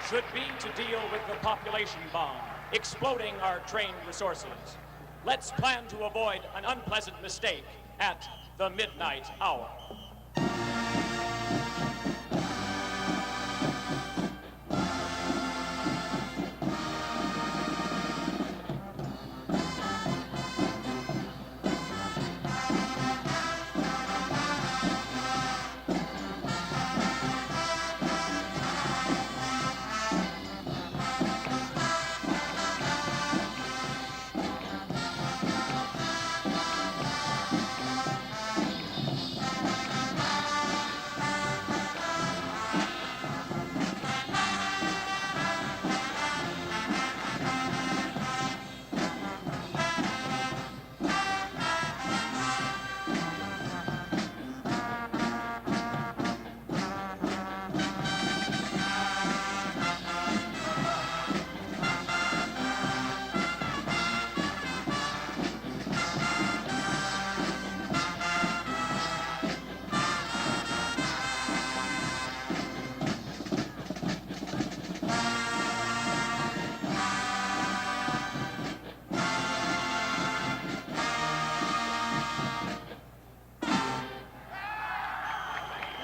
should be to deal with the population bomb, exploding our trained resources. Let's plan to avoid an unpleasant mistake at the midnight hour.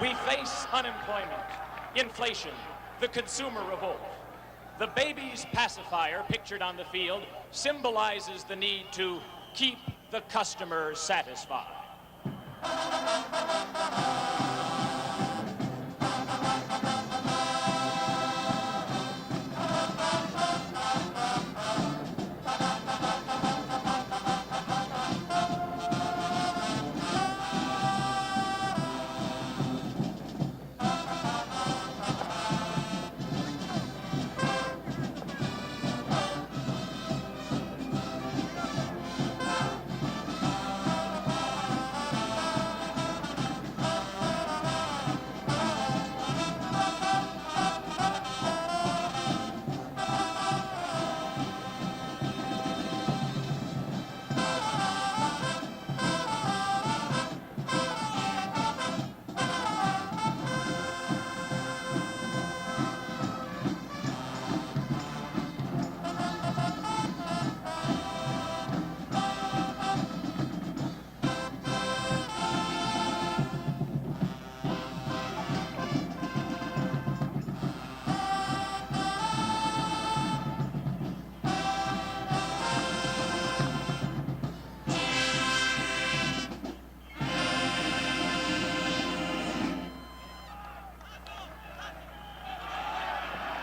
We face unemployment, inflation, the consumer revolt. The baby's pacifier pictured on the field symbolizes the need to keep the customer satisfied.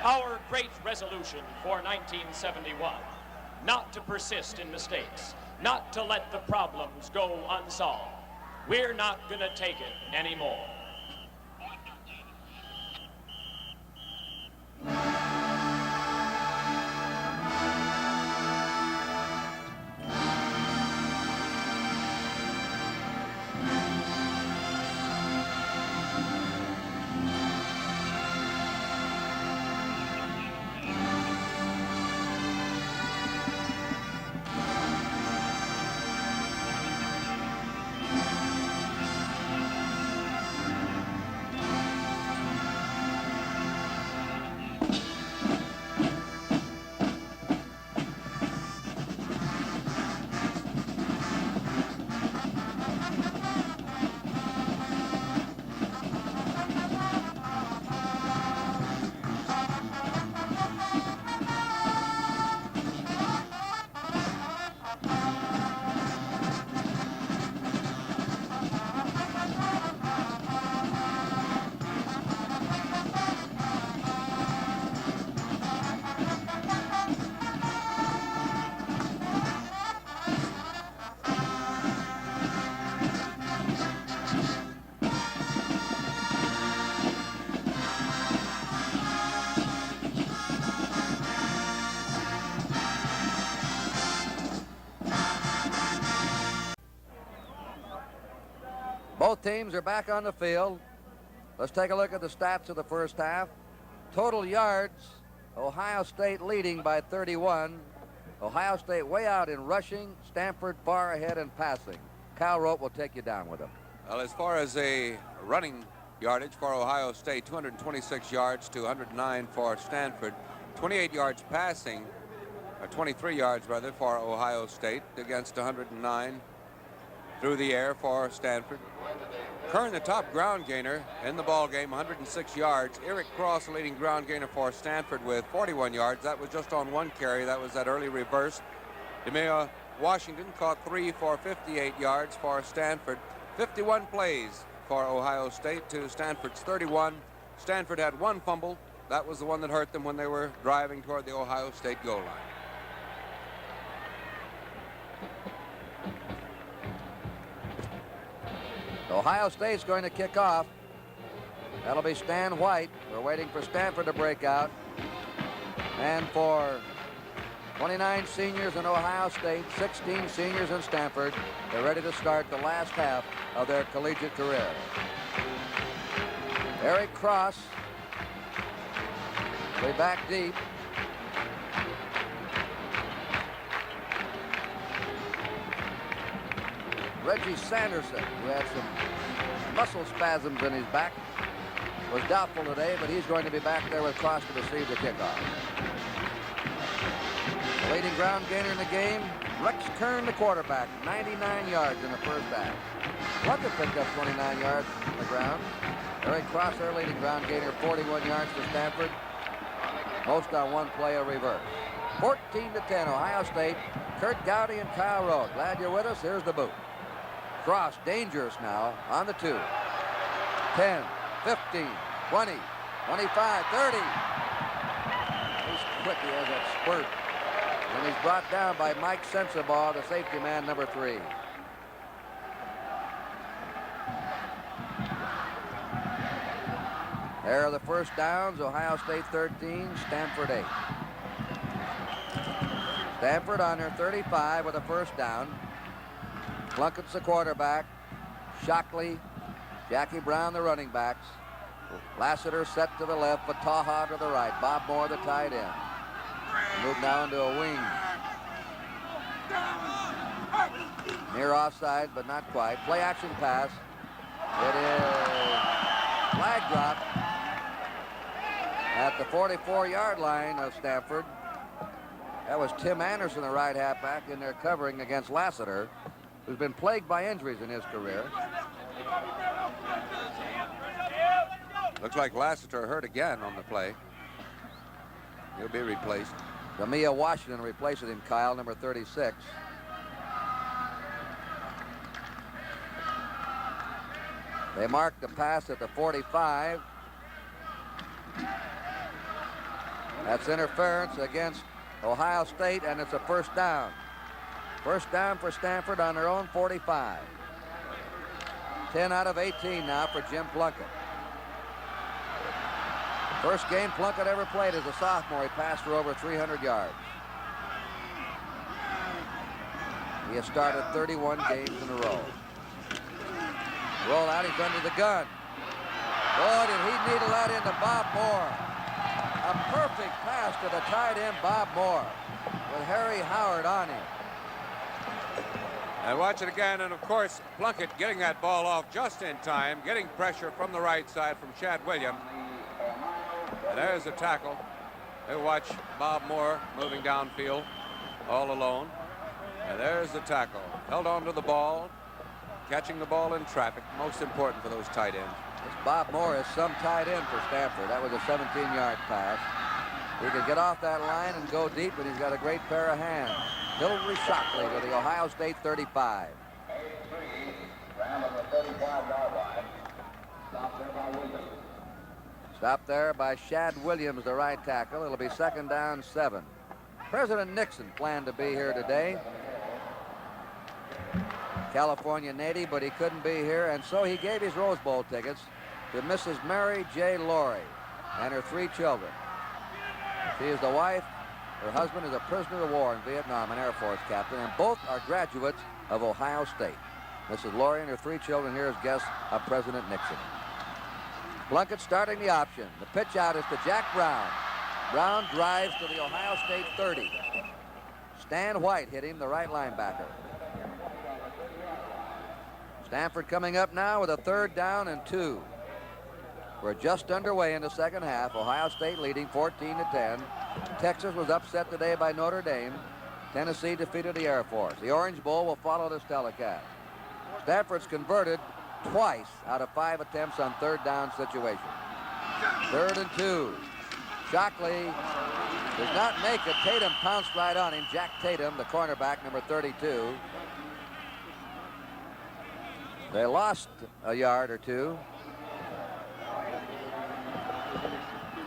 Our great resolution for 1971, not to persist in mistakes, not to let the problems go unsolved. We're not going to take it anymore. Both teams are back on the field. Let's take a look at the stats of the first half. Total yards, Ohio State leading by 31. Ohio State way out in rushing, Stanford far ahead in passing. Kyle Rope will take you down with him. Well, as far as a running yardage for Ohio State, 226 yards to 109 for Stanford. 28 yards passing, or 23 yards rather, for Ohio State against 109 through the air for Stanford. Kern, the top ground gainer in the ball game, 106 yards. Eric Cross, the leading ground gainer for Stanford with 41 yards. That was just on one carry. That was that early reverse. DeMea Washington caught 3 for 58 yards for Stanford. 51 plays for Ohio State to Stanford's 31. Stanford had one fumble. That was the one that hurt them when they were driving toward the Ohio State goal line. Ohio State's going to kick off. That'll be Stan White. We're waiting for Stanford to break out. And for 29 seniors in Ohio State, 16 seniors in Stanford, they're ready to start the last half of their collegiate career. Eric Cross way back deep. Reggie Sanderson, who had some muscle spasms in his back, was doubtful today, but he's going to be back there with Cross to receive the kickoff. The leading ground gainer in the game, Rex Kern, the quarterback, 99 yards in the first half. Plunkett picked up 29 yards on the ground. Crosser, leading ground gainer, 41 yards for Stanford. Most on one play, a reverse. 14-10, Ohio State. Kurt Gowdy and Kyle Rowe. Glad you're with us. Here's the boot. Cross, dangerous now on the 2. 10, 15, 20, 25, 30. He's quick. He has that spurt. And he's brought down by Mike Sensabaugh, the safety man, number 3. There are the first downs. Ohio State 13, Stanford 8. Stanford on their 35 with a first down. Plunkett's the quarterback. Shockley, Jackie Brown the running backs. Lassiter set to the left, Fataha to the right. Bob Moore the tight end. Move now into a wing. Near offside, but not quite. Play action pass. It is flag drop at the 44-yard line of Stanford. That was Tim Anderson, the right halfback, in there covering against Lassiter, who's been plagued by injuries in his career. Looks like Lassiter hurt again on the play. He'll be replaced. Damia Washington replaces him, Kyle, number 36. They mark the pass at the 45. That's interference against Ohio State, and it's a first down. First down for Stanford on their own 45. 10 out of 18 now for Jim Plunkett. First game Plunkett ever played as a sophomore. He passed for over 300 yards. He has started 31 games in a row. Roll out, he's under the gun. Boy, did he need to let into Bob Moore. A perfect pass to the tight end, Bob Moore, with Harry Howard on him. And watch it again, and of course, Plunkett getting that ball off just in time, getting pressure from the right side from Chad Williams. And there's a tackle. They watch Bob Moore moving downfield all alone. And there's the tackle. Held on to the ball, catching the ball in traffic, most important for those tight ends. This Bob Moore is some tight end for Stanford. That was a 17-yard pass. He could get off that line and go deep, but he's got a great pair of hands. Hillary Shockley to the Ohio State 35. Stopped there by Shad Williams, the right tackle. It'll be second down 7. President Nixon planned to be here today. California native, but he couldn't be here, and so he gave his Rose Bowl tickets to Mrs. Mary J. Laurie and her 3 children. She is the wife. Her husband is a prisoner of war in Vietnam, an Air Force captain, and both are graduates of Ohio State. Mrs. Laurie and her 3 children here as guests of President Nixon. Plunkett starting the option. The pitch out is to Jack Brown. Brown drives to the Ohio State 30. Stan White hit him, the right linebacker. Stanford coming up now with a 3rd down and 2. We're just underway in the second half. Ohio State leading 14-10. Texas was upset today by Notre Dame. Tennessee defeated the Air Force. The Orange Bowl will follow this telecast. Stanford's converted twice out of 5 attempts on 3rd down situations. 3rd and 2. Shockley does not make it. Tatum pounced right on him. Jack Tatum, the cornerback, number 32. They lost a yard or 2.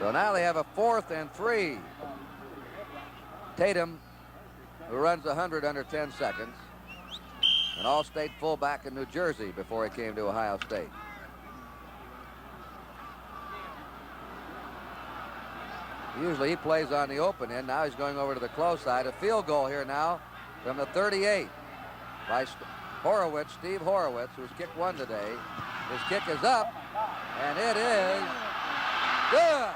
So now they have a 4th and 3. Tatum, who runs 100 under 10 seconds. An all-state fullback in New Jersey before he came to Ohio State. Usually he plays on the open end. Now he's going over to the close side. A field goal here now from the 38 by Horowitz, Steve Horowitz, who's kicked 1 today. His kick is up, and it is good.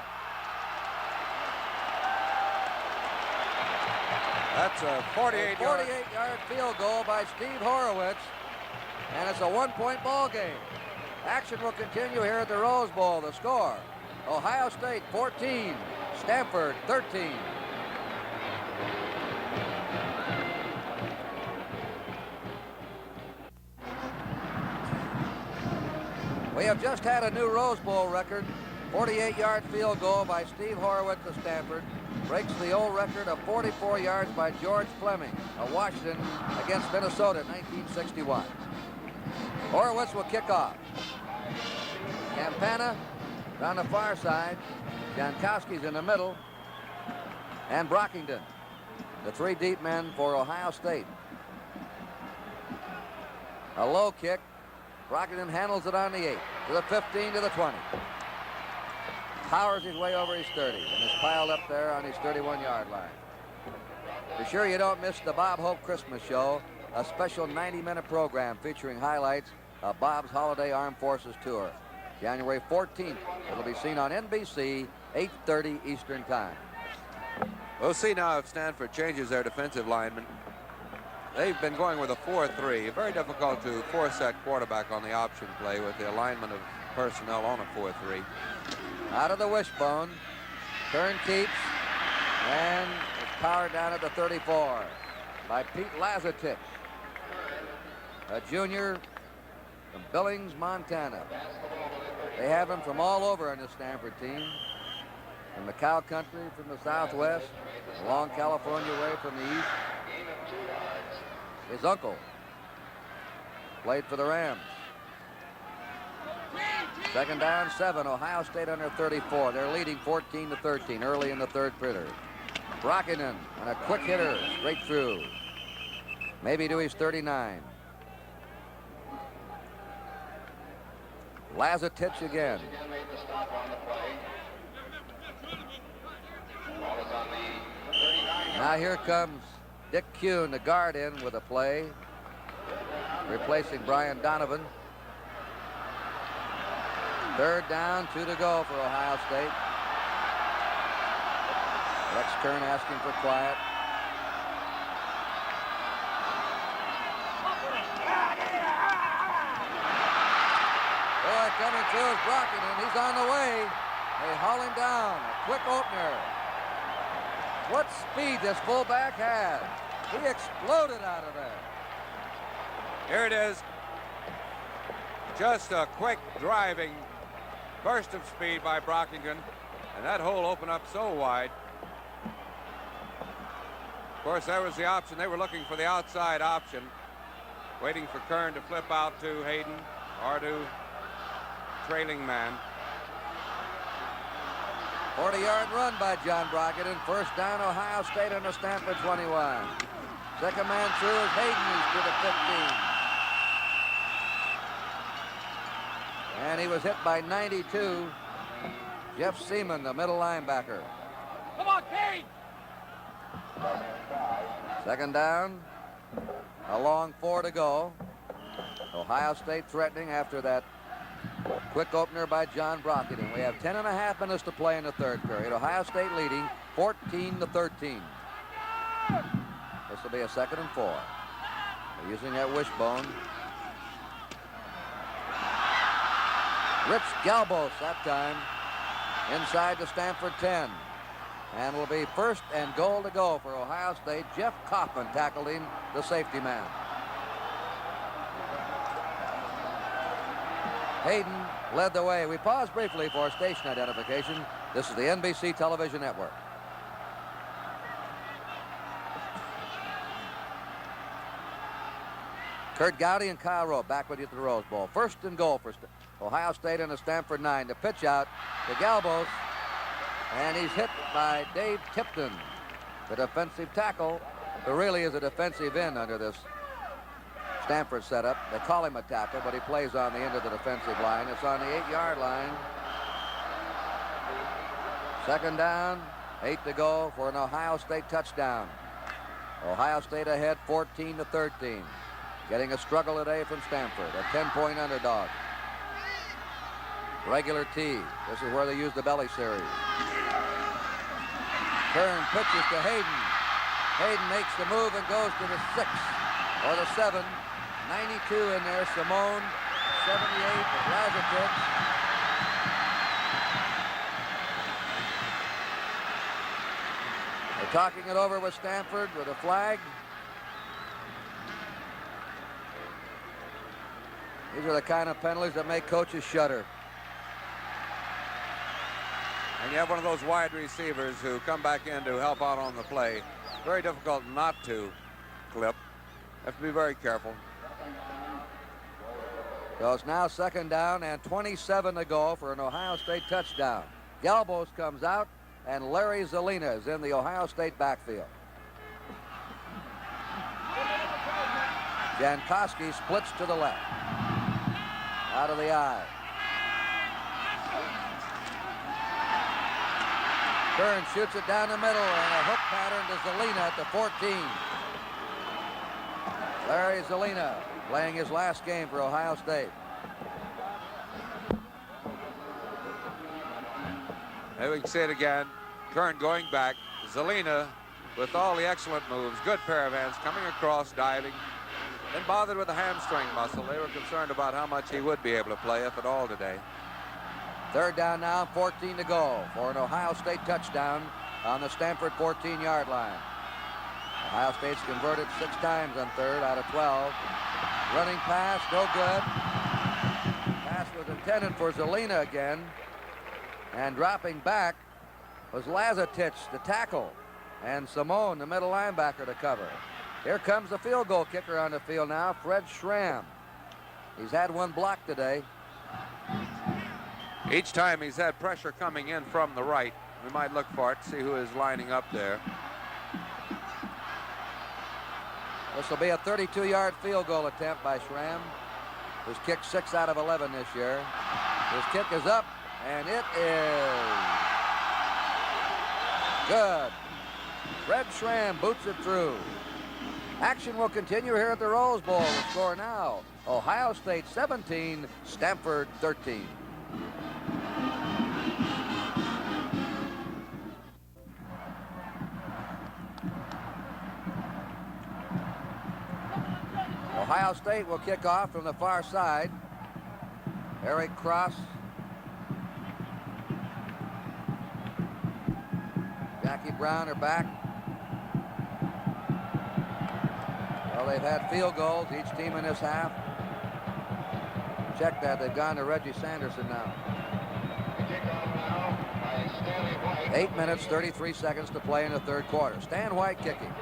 That's a 48-yard field goal by Steve Horowitz, and it's a 1-point ball game. Action will continue here at the Rose Bowl. The score, Ohio State 14, Stanford 13. We have just had a new Rose Bowl record. 48-yard field goal by Steve Horowitz of Stanford. Breaks the old record of 44 yards by George Fleming of Washington against Minnesota in 1961. Horowitz will kick off. Campana on the far side. Jankowski's in the middle. And Brockington, the three deep men for Ohio State. A low kick. Brockington handles it on the 8, to the 15, to the 20. Powers his way over his 30 and is piled up there on his 31-yard line. Be sure you don't miss the Bob Hope Christmas Show, a special 90-minute program featuring highlights of Bob's Holiday Armed Forces Tour. January 14th, it'll be seen on NBC, 8:30 Eastern Time. We'll see now if Stanford changes their defensive linemen. They've been going with a 4-3. Very difficult to force that quarterback on the option play with the alignment of personnel on a 4-3. Out of the wishbone. Kern keeps. And it's powered down at the 34 by Pete Lazatich, a junior from Billings, Montana. They have him from all over on this Stanford team. From the cow country, from the southwest, along California way from the east. His uncle played for the Rams. Second down, 7. Ohio State under 34. They're leading 14-13 early in the third period. Brockington on a quick hitter straight through. Maybe to his 39. Lazatich again. Now here comes Dick Kuhn, the guard, in with a play, replacing Brian Donovan. Third down, 2 to go for Ohio State. Rex Kern asking for quiet. Boy, coming through is Brockington. He's on the way. They haul him down. A quick opener. What speed this fullback had. He exploded out of there. Here it is. Just a quick driving burst of speed by Brockington. And that hole opened up so wide. Of course, there was the option. They were looking for the outside option, waiting for Kern to flip out to Hayden or to trailing man. 40-yard run by John Brockington. First down, Ohio State on the Stanford 21. Second man through is Hayden. He's to the 15. And he was hit by 92. Jeff Seaman, the middle linebacker. Come on, Kane! Second down. A long 4 to go. Ohio State threatening after that quick opener by John Brockington. We have 10.5 minutes to play in the third period. Ohio State leading 14-13. This will be a 2nd and 4. They're using that wishbone. Rich Galbos that time inside the Stanford 10. And will be 1st and goal to go for Ohio State. Jeff Kaufman tackled him, the safety man. Hayden led the way. We pause briefly for station identification. This is the NBC television network. Kurt Gowdy and Kyle Rowe back with you at the Rose Bowl. 1st and goal for Ohio State and the Stanford 9. The pitch out to Galbos. And he's hit by Dave Tipton, the defensive tackle, who really is a defensive end under this Stanford setup. They call him a tackle, but he plays on the end of the defensive line. It's on the 8-yard line. Second down, 8 to go for an Ohio State touchdown. Ohio State ahead 14-13. Getting a struggle today from Stanford, a 10-point underdog. Regular T. This is where they use the belly series. Kern pitches to Hayden. Hayden makes the move and goes to the 6 or the 7. 92 in there. Simone. 78. Lazatich. They're talking it over with Stanford with a flag. These are the kind of penalties that make coaches shudder. And you have one of those wide receivers who come back in to help out on the play. Very difficult not to clip. Have to be very careful. So it's now 2nd down and 27 to go for an Ohio State touchdown. Galbos comes out, and Larry Zelina is in the Ohio State backfield. Jankowski splits to the left. Out of the eye. Kern shoots it down the middle, and a hook pattern to Zelina at the 14. Larry Zelina playing his last game for Ohio State. There we can see it again. Kern going back. Zelina with all the excellent moves. Good pair of hands coming across, diving. Then bothered with the hamstring muscle. They were concerned about how much he would be able to play, if at all, today. 3rd down now, 14 to go for an Ohio State touchdown on the Stanford 14-yard line. Ohio State's converted 6 times on 3rd out of 12. Running pass, no good. Pass was intended for Zelina again. And dropping back was Lazatich, the tackle, and Simone, the middle linebacker, to cover. Here comes the field goal kicker on the field now, Fred Schramm. He's had one block today. Each time he's had pressure coming in from the right. We might look for it, see who is lining up there. This will be a 32-yard field goal attempt by Schramm, who's kicked 6 out of 11 this year. His kick is up, and it is good. Fred Schramm boots it through. Action will continue here at the Rose Bowl. The score now, Ohio State 17, Stanford 13. Ohio State will kick off from the far side. Eric Cross. Jackie Brown are back. Well, they've had field goals, each team in this half. Check that, they've gone to Reggie Sanderson now. 8 minutes, 33 seconds to play in the 3rd quarter. Stan White kicking.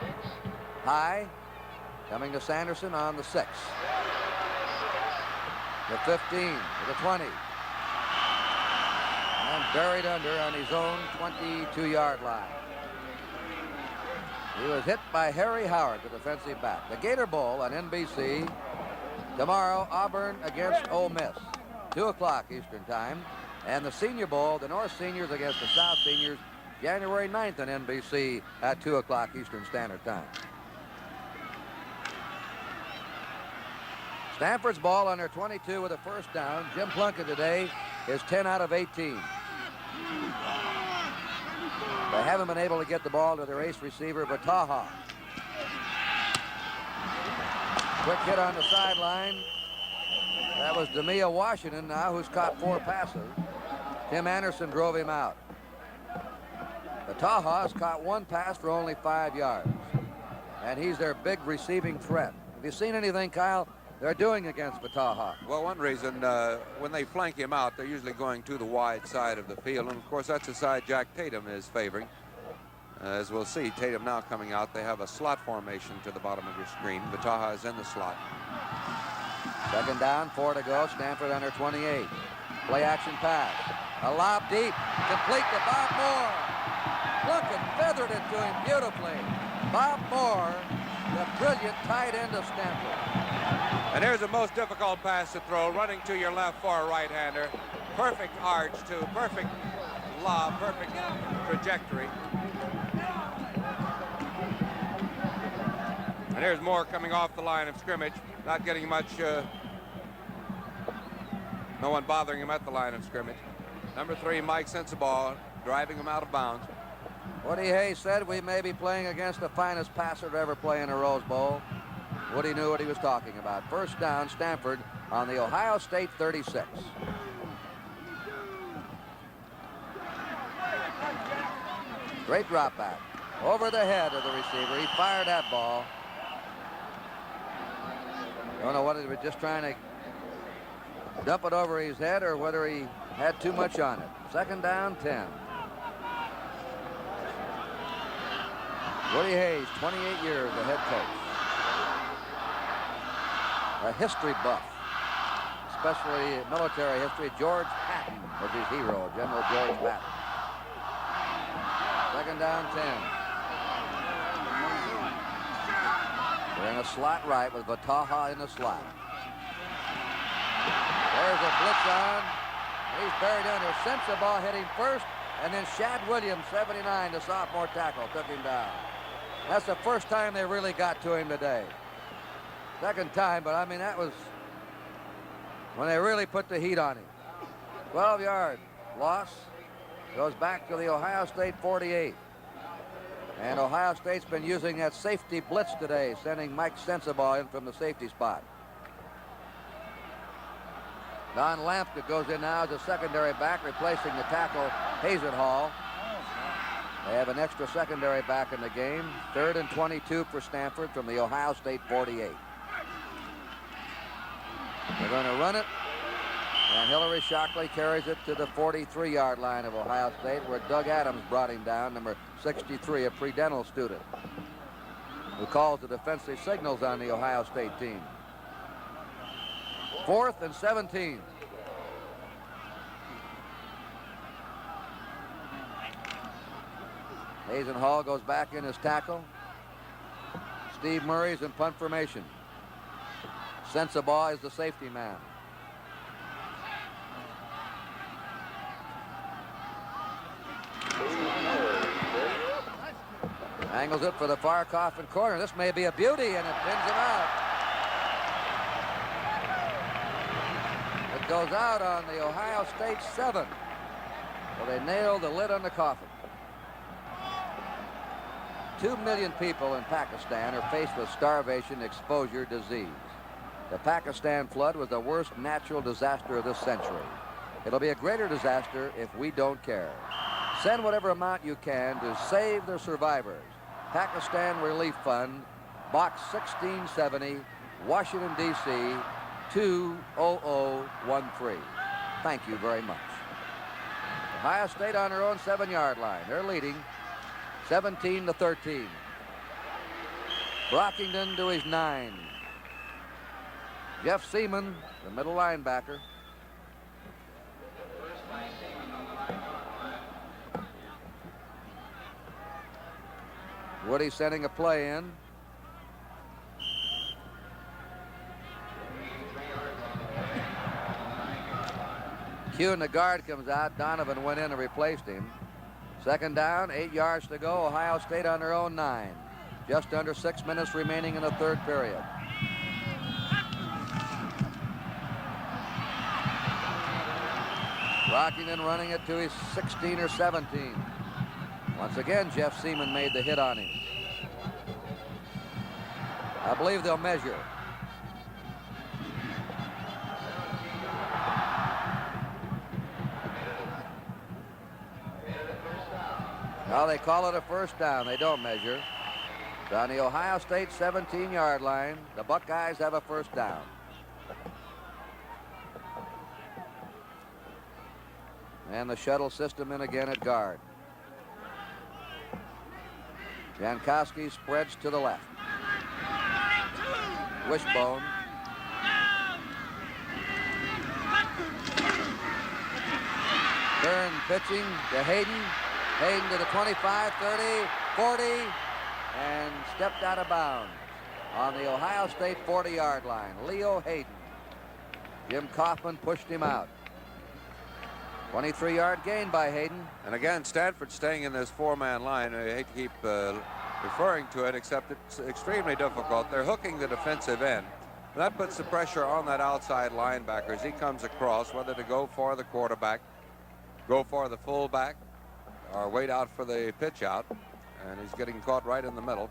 High, coming to Sanderson on the 6. The 15, to the 20. And buried under on his own 22-yard line. He was hit by Harry Howard, the defensive back. The Gator Bowl on NBC. Tomorrow, Auburn against Ole Miss. 2 o'clock Eastern Time. And the Senior Bowl, the North Seniors against the South Seniors, January 9th on NBC at 2 o'clock Eastern Standard Time. Stanford's ball on their 22 with a 1st down. Jim Plunkett today is 10 out of 18. They haven't been able to get the ball to their ace receiver, Bataha. Quick hit on the sideline. That was Demia Washington now, who's caught 4 passes. Tim Anderson drove him out. Bataha's caught 1 pass for only 5 yards. And he's their big receiving threat. Have you seen anything, Kyle, they're doing against Bataha? Well, one reason, when they flank him out, they're usually going to the wide side of the field. And, of course, that's the side Jack Tatum is favoring. As we'll see, Tatum now coming out. They have a slot formation to the bottom of your screen. Bataha is in the slot. 2nd down, 4 to go. Stanford under 28. Play action pass. A lob deep. Complete to Bob Moore. Plunkett feathered it to him beautifully. Bob Moore, the brilliant tight end of Stanford. And here's the most difficult pass to throw, running to your left for a right-hander. Perfect arch to perfect lob, perfect trajectory. And here's Moore coming off the line of scrimmage, not getting much, no one bothering him at the line of scrimmage. Number 3, Mike Sensabaugh, driving him out of bounds. Woody Hayes said we may be playing against the finest passer to ever play in a Rose Bowl. Woody knew what he was talking about. 1st down, Stanford on the Ohio State 36. Great drop back. Over the head of the receiver. He fired that ball. Don't know what it was, just trying to dump it over his head or whether he had too much on it. Second down, 10. Woody Hayes, 28 years, the head coach. A history buff, especially military history. George Patton was his hero, General George Patton. Second down, 10. They're in a slot right with Vataha in the slot. There's a blitz on. He's buried under. Sensabaugh hit him first, and then Shad Williams, 79, the sophomore tackle, took him down. That's the first time they really got to him today. Second time, but I mean, that was when they really put the heat on him. 12-yard loss. Goes back to the Ohio State 48. And Ohio State's been using that safety blitz today, sending Mike Sensabaugh in from the safety spot. Don Lampka goes in now as a secondary back, replacing the tackle Hazenhall. They have an extra secondary back in the game. 3rd and 22 for Stanford from the Ohio State 48. They're going to run it, and Hillary Shockley carries it to the 43-yard line of Ohio State, where Doug Adams brought him down, number 63, a pre-dental student who calls the defensive signals on the Ohio State team. 4th and 17. Hazenhall goes back in his tackle. Steve Murray's in punt formation. Sensabaugh is the safety man. Angles it for the far coffin corner. This may be a beauty, and it pins him out. It goes out on the Ohio State 7. So they nailed the lid on the coffin. 2 million people in Pakistan are faced with starvation, exposure, disease. The Pakistan flood was the worst natural disaster of this century. It'll be a greater disaster if we don't care. Send whatever amount you can to save the survivors. Pakistan Relief Fund, Box 1670, Washington, D.C., 20013. Thank you very much. Ohio State on their own 7-yard line. They're leading 17-13. Brockington to his 9. Jeff Seaman, the middle linebacker. Woody sending a play in. Q and the guard comes out. Donovan went in and replaced him. Second down, 8 yards to go. Ohio State on their own 9. Just under 6 minutes remaining in the third period. Brockington running it to his 16 or 17. Once again, Jeff Seaman made the hit on him. I believe they'll measure. Now they call it a first down. They don't measure. It's on the Ohio State 17-yard line. The Buckeyes have a first down. And the shuttle system in again at guard. Jankowski spreads to the left. Wishbone. Kern pitching to Hayden. Hayden to the 25, 30, 40, and stepped out of bounds on the Ohio State 40-yard line. Leo Hayden. Jim Kaufman pushed him out. 23-yard gain by Hayden. And again, Stanford staying in this 4-man line. I hate to keep referring to it, except it's extremely difficult. They're hooking the defensive end. And that puts the pressure on that outside linebacker as he comes across, whether to go for the quarterback, go for the fullback, or wait out for the pitch out. And he's getting caught right in the middle,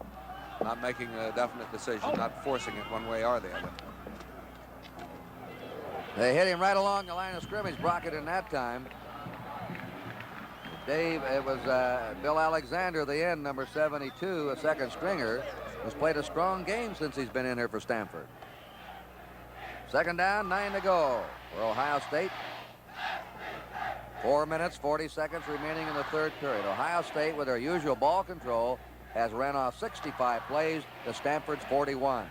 not making a definite decision, not forcing it one way or the other. They hit him right along the line of scrimmage, Brockington that time. Dave, it was Bill Alexander, the end, number 72, a second stringer, who's played a strong game since he's been in here for Stanford. Second down, 9 to go. for Ohio State. 4 minutes, 40 seconds remaining in the third period. Ohio State, with their usual ball control, has ran off 65 plays to Stanford's 41.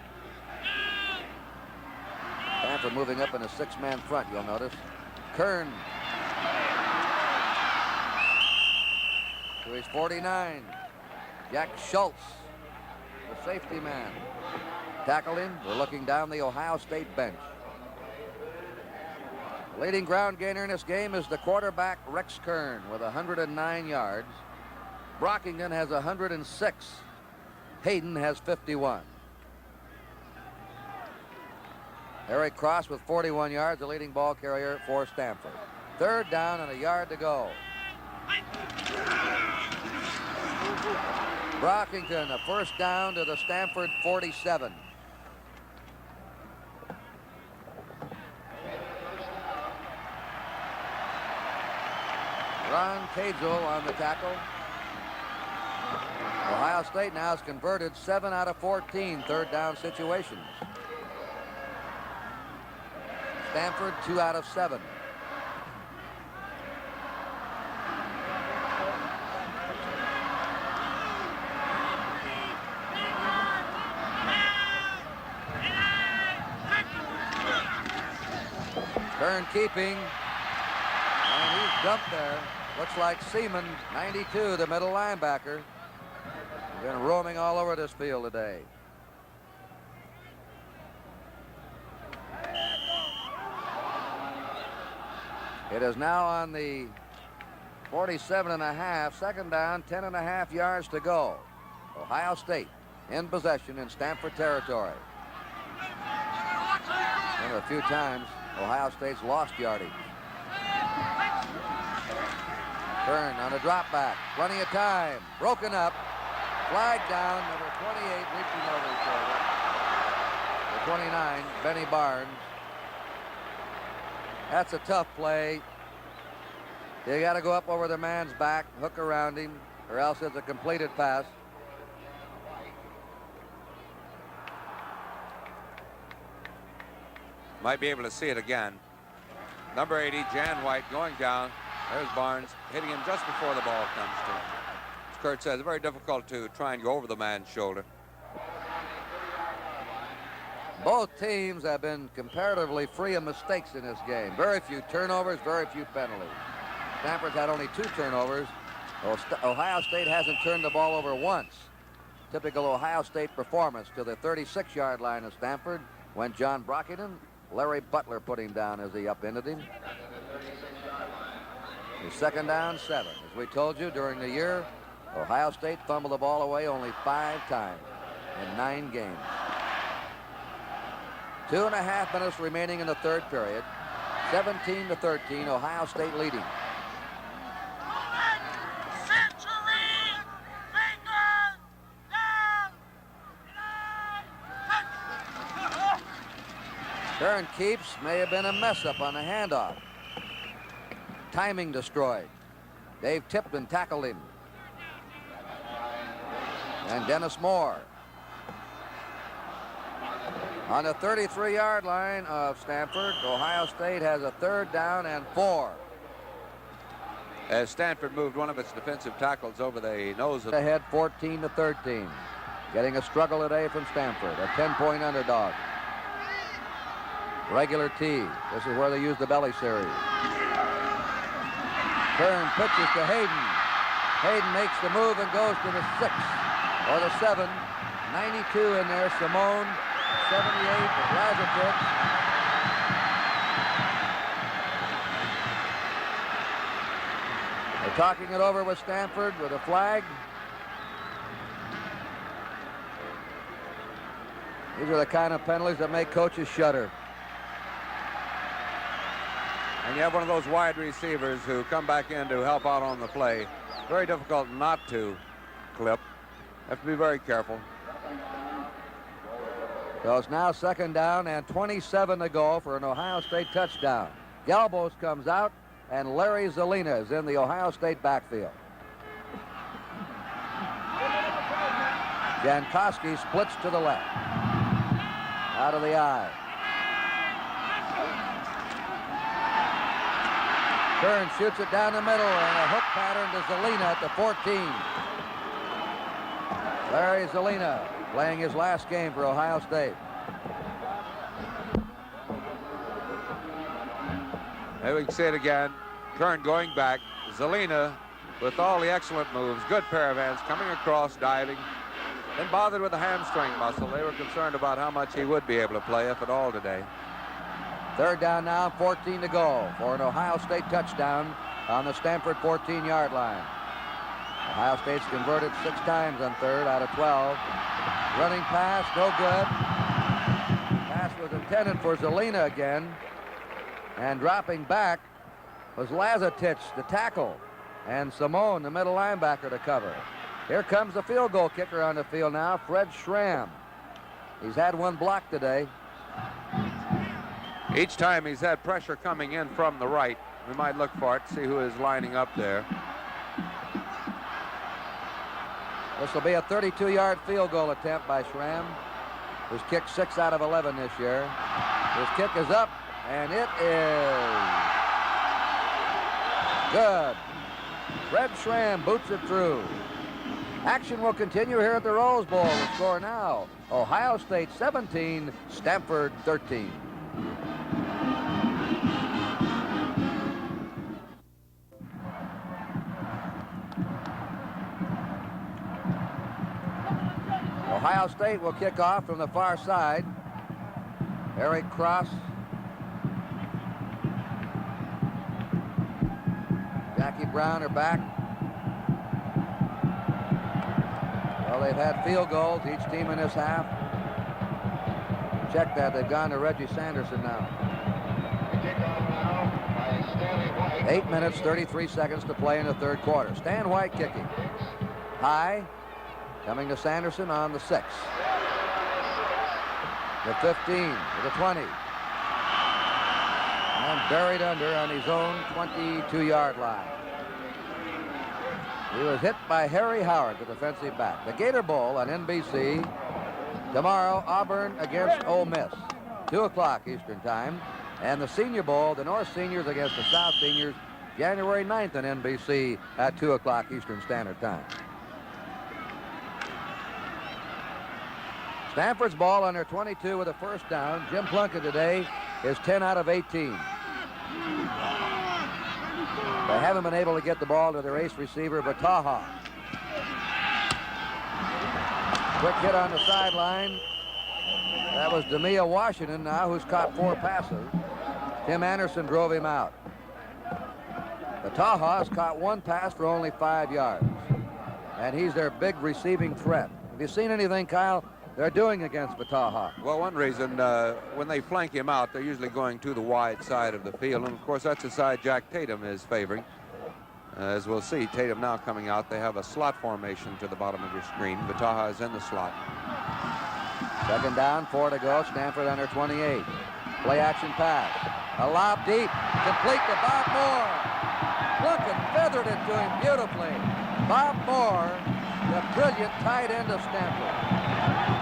Stanford moving up in a six-man front, you'll notice. Kern to his 49. Jack Schultz, the safety man, tackled him. We're looking down the Ohio State bench. The leading ground gainer in this game is the quarterback Rex Kern with 109 yards. Brockington has 106. Hayden has 51. Eric Cross with 41 yards, the leading ball carrier for Stanford. Third down and a yard to go. Brockington, a first down to the Stanford 47. Ron Cazel on the tackle. Ohio State now has converted 7 out of 14 third down situations. Stanford 2 out of 7. Kern keeping, and he's dumped there. Looks like Seaman, 92, the middle linebacker. He's been roaming all over this field today. It is now on the 47.5, second down, 10.5 yards to go. Ohio State in possession in Stanford territory. One of the few times Ohio State's lost yardage. Kern on a drop back, plenty of time, broken up, flag down, number 28 reaching over his shoulder. The 29, Benny Barnes. That's a tough play. You got to go up over the man's back, hook around him, or else it's a completed pass. Might be able to see it again. Number 80, Jan White, going down. There's Barnes hitting him just before the ball comes to him. As Kurt says, very difficult to try and go over the man's shoulder. Both teams have been comparatively free of mistakes in this game. Very few turnovers, very few penalties. Stanford's had only 2 turnovers. Ohio State hasn't turned the ball over once. Typical Ohio State performance to the 36-yard line of Stanford went John Brockington. Larry Butler put him down as he upended him. His second down, 7. As we told you, during the year, Ohio State fumbled the ball away only 5 times in 9 games. 2.5 minutes remaining in the third period. 17-13, Ohio State leading. Kern keeps, may have been a mess up on the handoff. Timing destroyed. Dave Tipton tackled him. And Dennis Moore. On the 33-yard line of Stanford, Ohio State has a third down and 4. As Stanford moved one of its defensive tackles over the nose of ahead 14-13. Getting a struggle today from Stanford, a 10-point underdog. Regular T. This is where they use the belly series. Kern pitches to Hayden. Hayden makes the move and goes to the 6 or the 7. 92 in there. Simone, 78, Lazatic. They're talking it over with Stanford with a flag. These are the kind of penalties that make coaches shudder. And you have one of those wide receivers who come back in to help out on the play. Very difficult not to clip. Have to be very careful. So it's now second down and 27 to go for an Ohio State touchdown. Galbos comes out, and Larry Zelina is in the Ohio State backfield. Jankowski splits to the left. Out of the eye. Kern shoots it down the middle and a hook pattern to Zelina at the 14. Larry Zelina playing his last game for Ohio State. There we can see it again. Kern going back. Zelina with all the excellent moves. Good pair of hands coming across, diving. Been bothered with the hamstring muscle. They were concerned about how much he would be able to play, if at all, today. Third down now, 14 to go for an Ohio State touchdown on the Stanford 14-yard line. Ohio State's converted 6 times on third out of 12. Running pass, no good. Pass was intended for Zelina again. And dropping back was Lazatich, the tackle, and Simone, the middle linebacker, to cover. Here comes the field goal kicker on the field now, Fred Schramm. He's had one block today. Each time he's had pressure coming in from the right. We might look for it, see who is lining up there. This will be a 32-yard field goal attempt by Schramm, who's kicked 6 out of 11 this year. His kick is up, and it is good. Fred Schramm boots it through. Action will continue here at the Rose Bowl. The score now, Ohio State 17, Stanford 13. Ohio State will kick off from the far side. Eric Cross, Jackie Brown are back. Well, they've had field goals, each team in this half. Check that, they've gone to Reggie Sanderson now. 8 minutes, 33 seconds to play in the third quarter. Stan White kicking. High, coming to Sanderson on the 6. The 15, to the 20. And buried under on his own 22-yard line. He was hit by Harry Howard, the defensive back. The Gator Bowl on NBC. Tomorrow, Auburn against Ole Miss. 2 o'clock Eastern Time. And the Senior Bowl, the North Seniors against the South Seniors, January 9th on NBC at 2 o'clock Eastern Standard Time. Stanford's ball under 22 with a first down. Jim Plunkett today is 10 out of 18. They haven't been able to get the ball to their ace receiver, Vataha. Quick hit on the sideline. That was Demia Washington now, who's caught 4 passes. Tim Anderson drove him out. Vataha has caught 1 pass for only 5 yards. And he's their big receiving threat. Have you seen anything, Kyle, they're doing against Vataha? Well, one reason, when they flank him out, they're usually going to the wide side of the field. And, of course, that's the side Jack Tatum is favoring. As we'll see, Tatum now coming out. They have a slot formation to the bottom of your screen. Vataha is in the slot. Second down, 4 to go. Stanford under 28. Play action pass. A lob deep. Complete to Bob Moore. Plunkett feathered it to him beautifully. Bob Moore, the brilliant tight end of Stanford.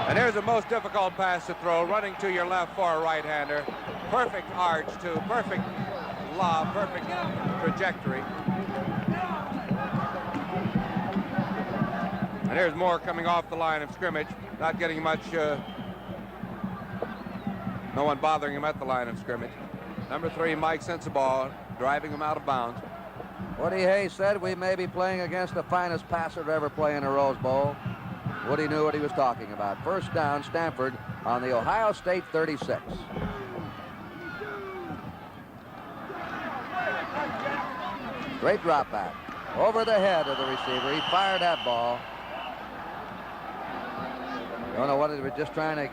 And here's the most difficult pass to throw, running to your left for a right-hander. Perfect arch, too. Perfect lob, perfect trajectory. And here's Moore coming off the line of scrimmage, not getting much, no one bothering him at the line of scrimmage. Number 3, Mike Sensabaugh, driving him out of bounds. Woody Hayes said we may be playing against the finest passer to ever play in a Rose Bowl. Woody knew what he was talking about. First down, Stanford on the Ohio State 36. Great drop back. Over the head of the receiver. He fired that ball. Don't know whether he was just trying to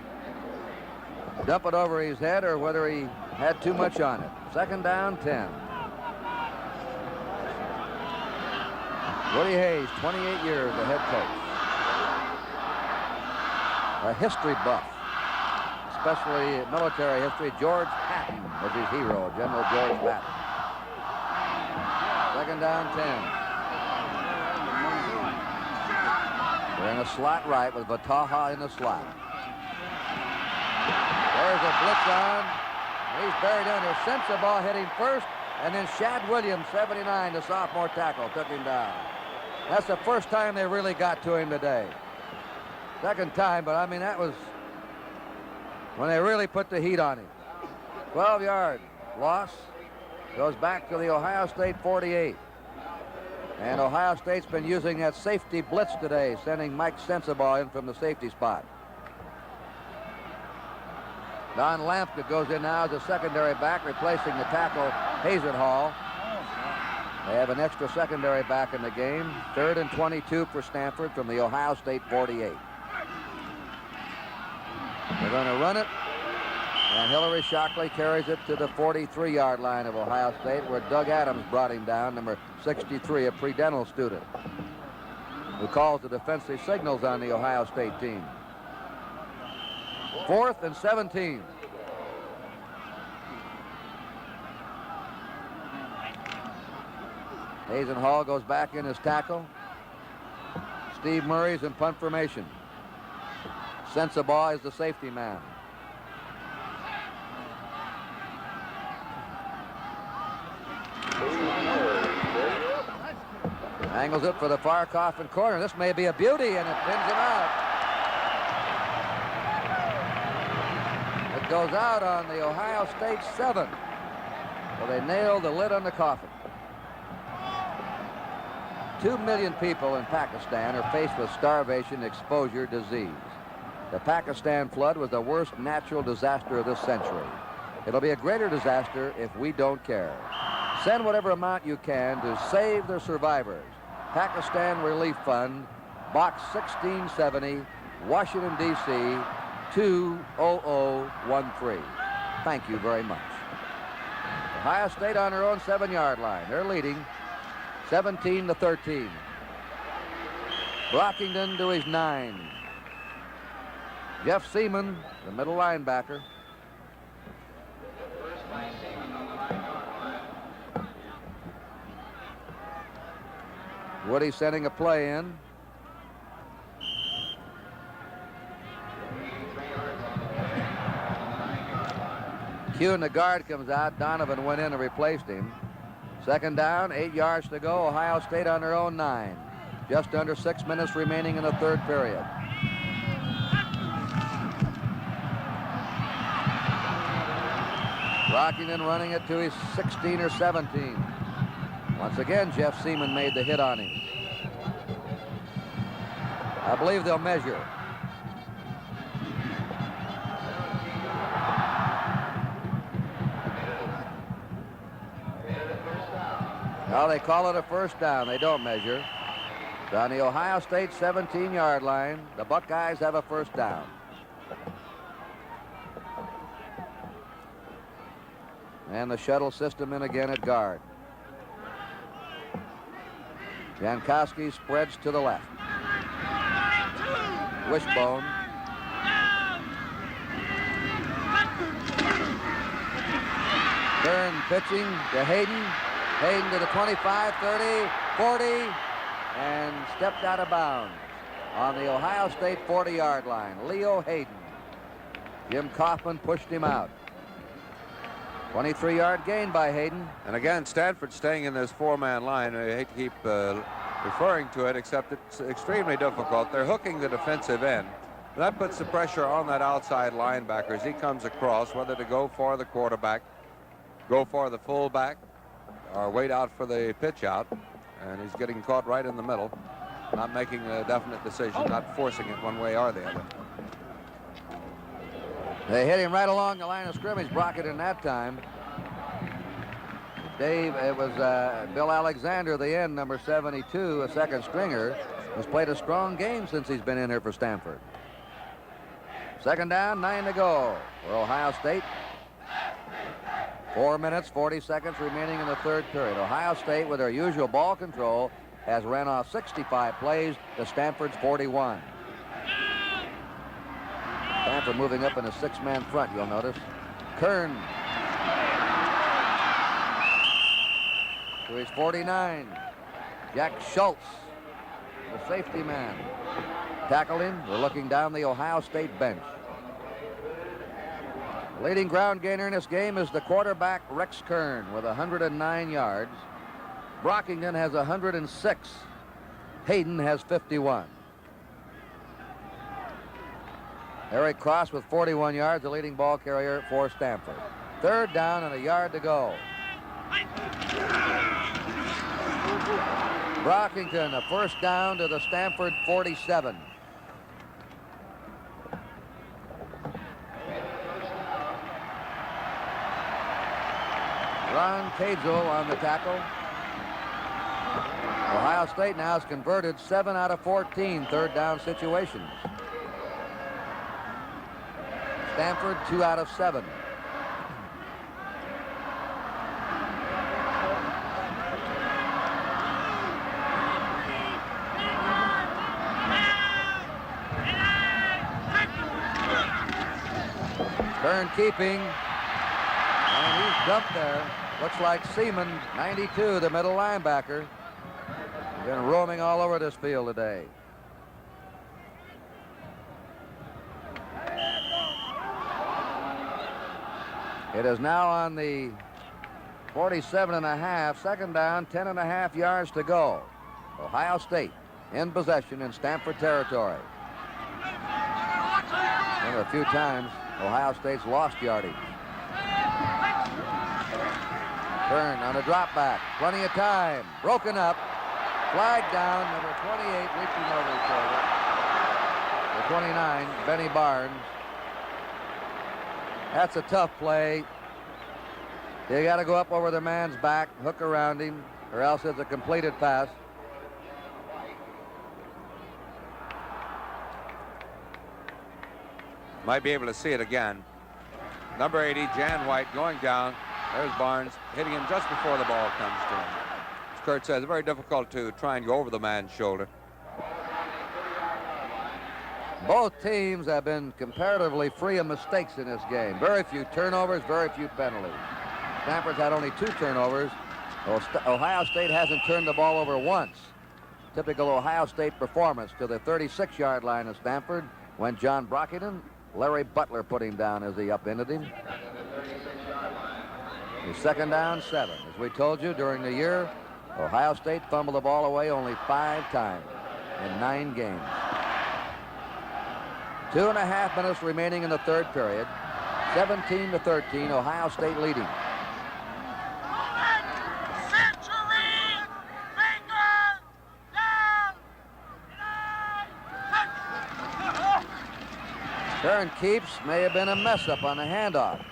dump it over his head or whether he had too much on it. Second down, 10. Woody Hayes, 28 years, the head coach. A history buff, especially military history. George Patton was his hero, General George Patton. Second down, 10. They're in a slot right with Vataha in the slot. There's a blitz on. He's buried under. Sensabaugh hit him first, And then Shad Williams, 79, the sophomore tackle, took him down. That's the first time they really got to him today. Second time, but I mean, that was when they really put the heat on him. 12-yard loss. Goes back to the Ohio State 48. And Ohio State's been using that safety blitz today, sending Mike Sensabaugh in from the safety spot. Don Lampka goes in now as a secondary back, replacing the tackle Hazenhall. They have an extra secondary back in the game. 3rd and 22 for Stanford from the Ohio State 48. They're going to run it. And Hillary Shockley carries it to the 43-yard line of Ohio State, where Doug Adams brought him down, number 63, a pre-dental student, who calls the defensive signals on the Ohio State team. 4th and 17. Hazenhall goes back in his tackle. Steve Murray's in punt formation. Sensabaugh is the safety man. Angles it for the far coffin corner. This may be a beauty, and it pins him out. It goes out on the Ohio State 7. So they nailed the lid on the coffin. 2 million people in Pakistan are faced with starvation, exposure, disease. The Pakistan flood was the worst natural disaster of this century. It'll be a greater disaster if we don't care. Send whatever amount you can to save the survivors. Pakistan Relief Fund, Box 1670, Washington, D.C., 20013. Thank you very much. Ohio State on their own 7-yard line. They're leading 17-13. Brockington to his 9. Jeff Seaman, the middle linebacker. Woody sending a play in. Q and the guard comes out. Donovan went in and replaced him. 2nd down, 8 yards to go. Ohio State on their own 9. Just under 6 minutes remaining in the 3rd period. Brockington running it to his 16 or 17. Once again, Jeff Seaman made the hit on him. I believe they'll measure. Well, they call it a first down. They don't measure. So on the Ohio State 17-yard line, the Buckeyes have a first down. And the shuttle system in again at guard. Jankowski spreads to the left. Wishbone. Kern pitching to Hayden. Hayden to the 25, 30, 40, and stepped out of bounds on the Ohio State 40-yard line. Leo Hayden. Jim Kaufman pushed him out. 23-yard gain by Hayden. And again, Stanford staying in this 4-man line. I hate to keep referring to it, except it's extremely difficult. They're hooking the defensive end. That puts the pressure on that outside linebacker as he comes across, whether to go for the quarterback, go for the fullback, or wait out for the pitch out. And he's getting caught right in the middle, not making a definite decision, not forcing it one way or the other. They hit him right along the line of scrimmage, Brockington that time. Dave, it was Bill Alexander, the end, number 72, a second stringer, has played a strong game since he's been in here for Stanford. 2nd down, 9 to go for Ohio State. 4 minutes, 40 seconds remaining in the 3rd period. Ohio State, with their usual ball control, has ran off 65 plays to Stanford's 41. Stanford moving up in a 6-man front, you'll notice. Kern to his 49. Jack Schultz, the safety man, tackled him. We're looking down the Ohio State bench. Leading ground gainer in this game is the quarterback Rex Kern with 109 yards. Brockington has 106. Hayden has 51. Eric Cross with 41 yards, the leading ball carrier for Stanford. Third down and a yard to go. Brockington, a first down to the Stanford 47. Ron Cadzo on the tackle. Ohio State now has converted 7 out of 14 third down situations. Stanford 2 out of 7. Kern keeping, and he's dumped there. Looks like Seaman, 92, the middle linebacker. Been roaming all over this field today. It is now on the 47.5, second down, 10.5 yards to go. Ohio State in possession in Stanford territory. Remember, a few times Ohio State's lost yardage. Kern on a drop back, plenty of time, broken up, flag down, number 28 reaching over his shoulder. The 29, Benny Barnes. That's a tough play. You got to go up over the man's back, hook around him, or else it's a completed pass. Might be able to see it again. Number 80, Jan White, going down. There's Barnes hitting him just before the ball comes to him. As Kurt says, very difficult to try and go over the man's shoulder. Both teams have been comparatively free of mistakes in this game. Very few turnovers, very few penalties. Stanford's had only 2 turnovers. Ohio State hasn't turned the ball over once. Typical Ohio State performance to the 36-yard line of Stanford when John Brockington, Larry Butler put him down as he upended him. The second down, 7. As we told you, during the year, Ohio State fumbled the ball away only 5 times in 9 games. 2.5 minutes remaining in the third period. 17-13, Ohio State leading. Kern keeps, may have been a mess up on the handoff.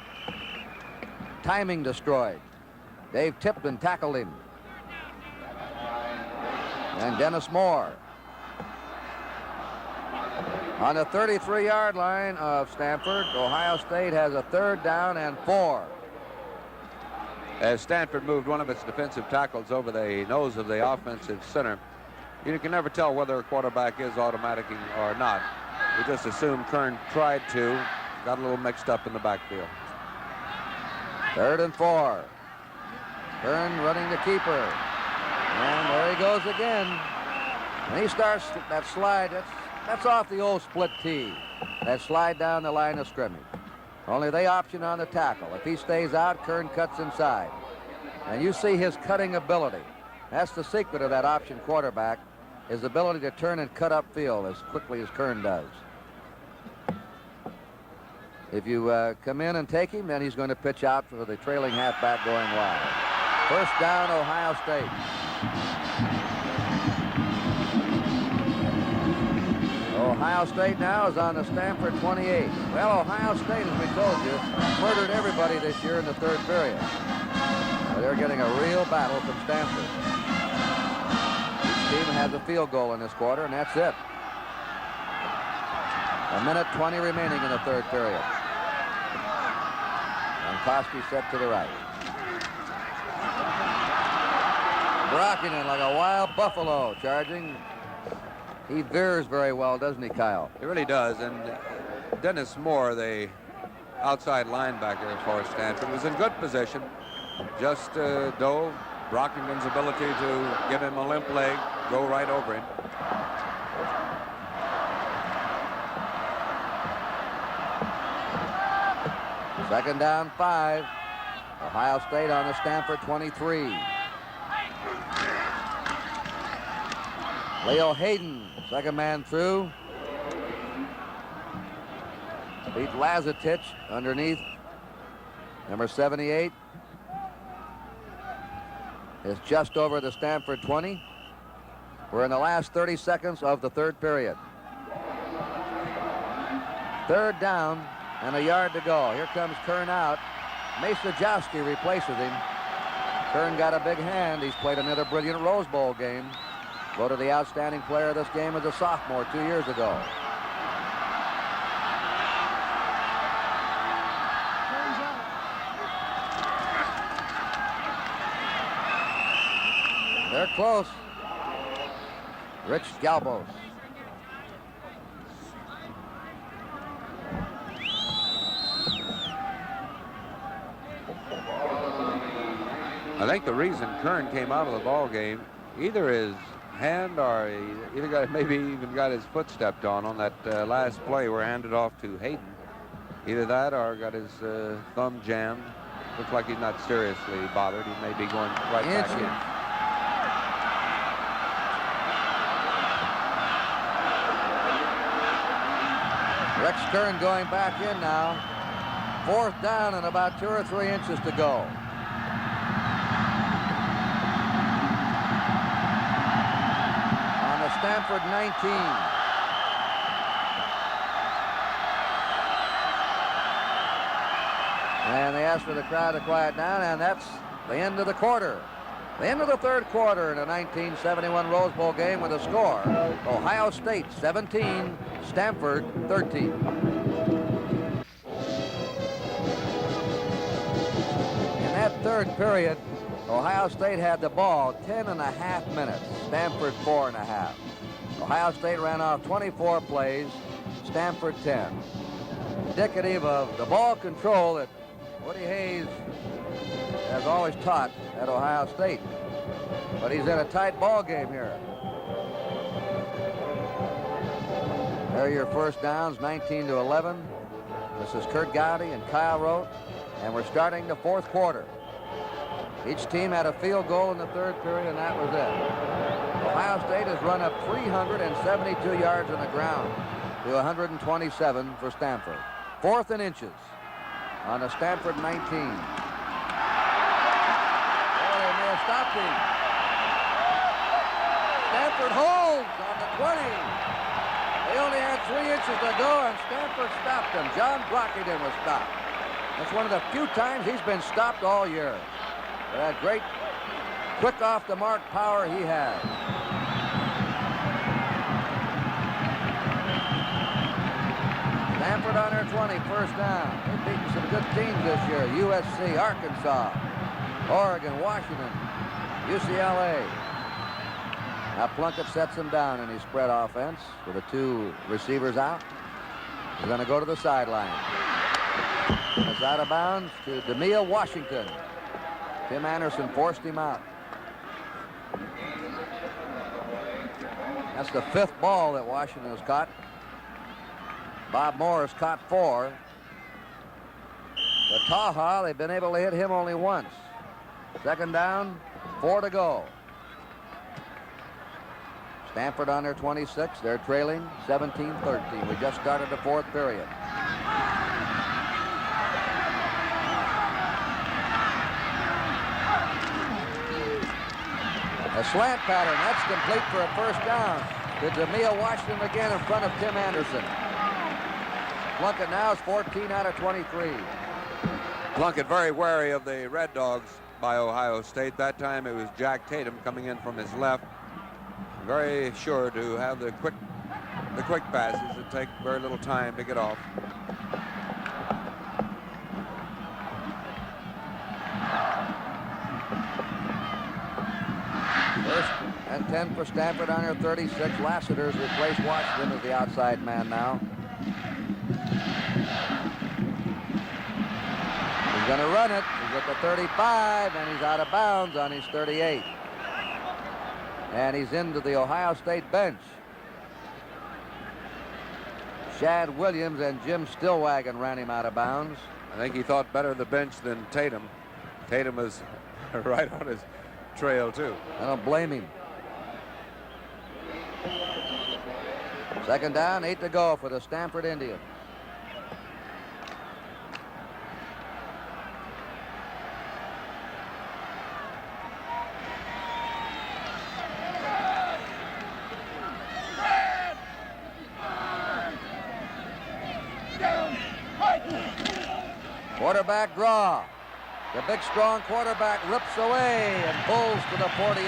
Timing destroyed. Dave Tipton tackled him. And Dennis Moore. On the 33-yard line of Stanford, Ohio State has a third down and 4. As Stanford moved one of its defensive tackles over the nose of the offensive center, you can never tell whether a quarterback is automatic or not. We just assume Kern tried to, got a little mixed up in the backfield. 3rd and 4. Kern running the keeper. And there he goes again. And he starts that slide. That's off the old split tee. That slide down the line of scrimmage. Only they option on the tackle. If he stays out, Kern cuts inside. And you see his cutting ability. That's the secret of that option quarterback, his ability to turn and cut upfield as quickly as Kern does. If you come in and take him, then he's going to pitch out for the trailing halfback going wide. First down, Ohio State. Ohio State now is on the Stanford 28. Well, Ohio State, as we told you, murdered everybody this year in the third period. They're getting a real battle from Stanford. Each team has a field goal in this quarter, and that's it. 1:20 remaining in the third period. And Koski set to the right. Brockington like a wild buffalo charging. He veers very well, doesn't he, Kyle? He really does. And Dennis Moore, the outside linebacker for Stanford, was in good position. Just dove. Brockington's ability to give him a limp leg, go right over him. Second down, 5. Ohio State on the Stanford 23. Leo Hayden, second man through. Beat Lazatich underneath. Number 78 is just over the Stanford 20. We're in the last 30 seconds of the third period. Third down and a yard to go. Here comes Kern out. Masajowski replaces him. Kern got a big hand. He's played another brilliant Rose Bowl game. Voted the outstanding player of this game as a sophomore 2 years ago. They're close. Rich Galbos. I think the reason Kern came out of the ball game, either his hand or he either got, maybe even got his foot stepped on that last play where handed off to Hayden. Either that or got his thumb jammed. Looks like he's not seriously bothered. He may be going right back in. Rex Kern going back in now. Fourth down and about 2 or 3 inches to go. On the Stanford 19. And they asked for the crowd to quiet down, and that's the end of the quarter. The end of the third quarter in a 1971 Rose Bowl game with a score. Ohio State 17, Stanford 13. In that third period, Ohio State had the ball 10.5 minutes, Stanford 4.5. Ohio State ran off 24 plays, Stanford 10. Indicative of the ball control that Woody Hayes has always taught at Ohio State. But he's in a tight ball game here. There are your first downs, 19-11. This is Kurt Gowdy and Kyle Rote, and we're starting the fourth quarter. Each team had a field goal in the third period, and that was it. Ohio State has run up 372 yards on the ground to 127 for Stanford. Fourth and inches on the Stanford 19. Oh, they may have stopped him. Stanford holds on the 20. They only had 3 inches to go, and Stanford stopped him. John Brockington was stopped. That's one of the few times he's been stopped all year. That great quick off the mark power he had. Stanford on their 20, first down. They've beaten some good teams this year. USC, Arkansas, Oregon, Washington, UCLA. Now Plunkett sets him down in his spread offense with the 2 receivers out. He's going to go to the sideline. It's out of bounds to DeMille Washington. Tim Anderson forced him out. That's the 5th ball that Washington has caught. Bob Morris caught 4. The Taha, they've been able to hit him only once. Second down, 4 to go. Stanford on their 26. They're trailing 17-13. We just started the fourth period. A slant pattern. That's complete for a first down. To DeMille Washington again in front of Tim Anderson. Plunkett now is 14 out of 23. Plunkett very wary of the Red Dogs by Ohio State. That time it was Jack Tatum coming in from his left. Very sure to have the quick passes that take very little time to get off. First and 10 for Stanford on their 36. Lassiter's replaced Washington as the outside man now. He's going to run it. He's at the 35, and he's out of bounds on his 38. And he's into the Ohio State bench. Shad Williams and Jim Stillwagon ran him out of bounds. I think he thought better of the bench than Tatum. Tatum was right on his trail, too. I don't blame him. Second down, 8 to go for the Stanford Indians. Quarterback draw. The big, strong quarterback rips away and pulls to the 48.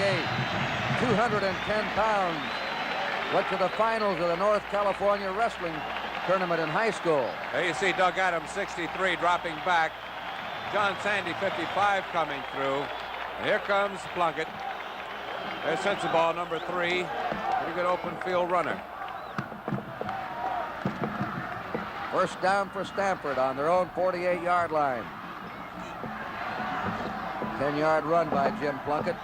210 pounds. Went to the finals of the North California Wrestling Tournament in high school. There you see Doug Adams, 63, dropping back. John Sandy, 55, coming through. And here comes Plunkett. There's Sensabaugh, number 3. Pretty good open field runner. First down for Stanford on their own 48-yard line. 10-yard run by Jim Plunkett.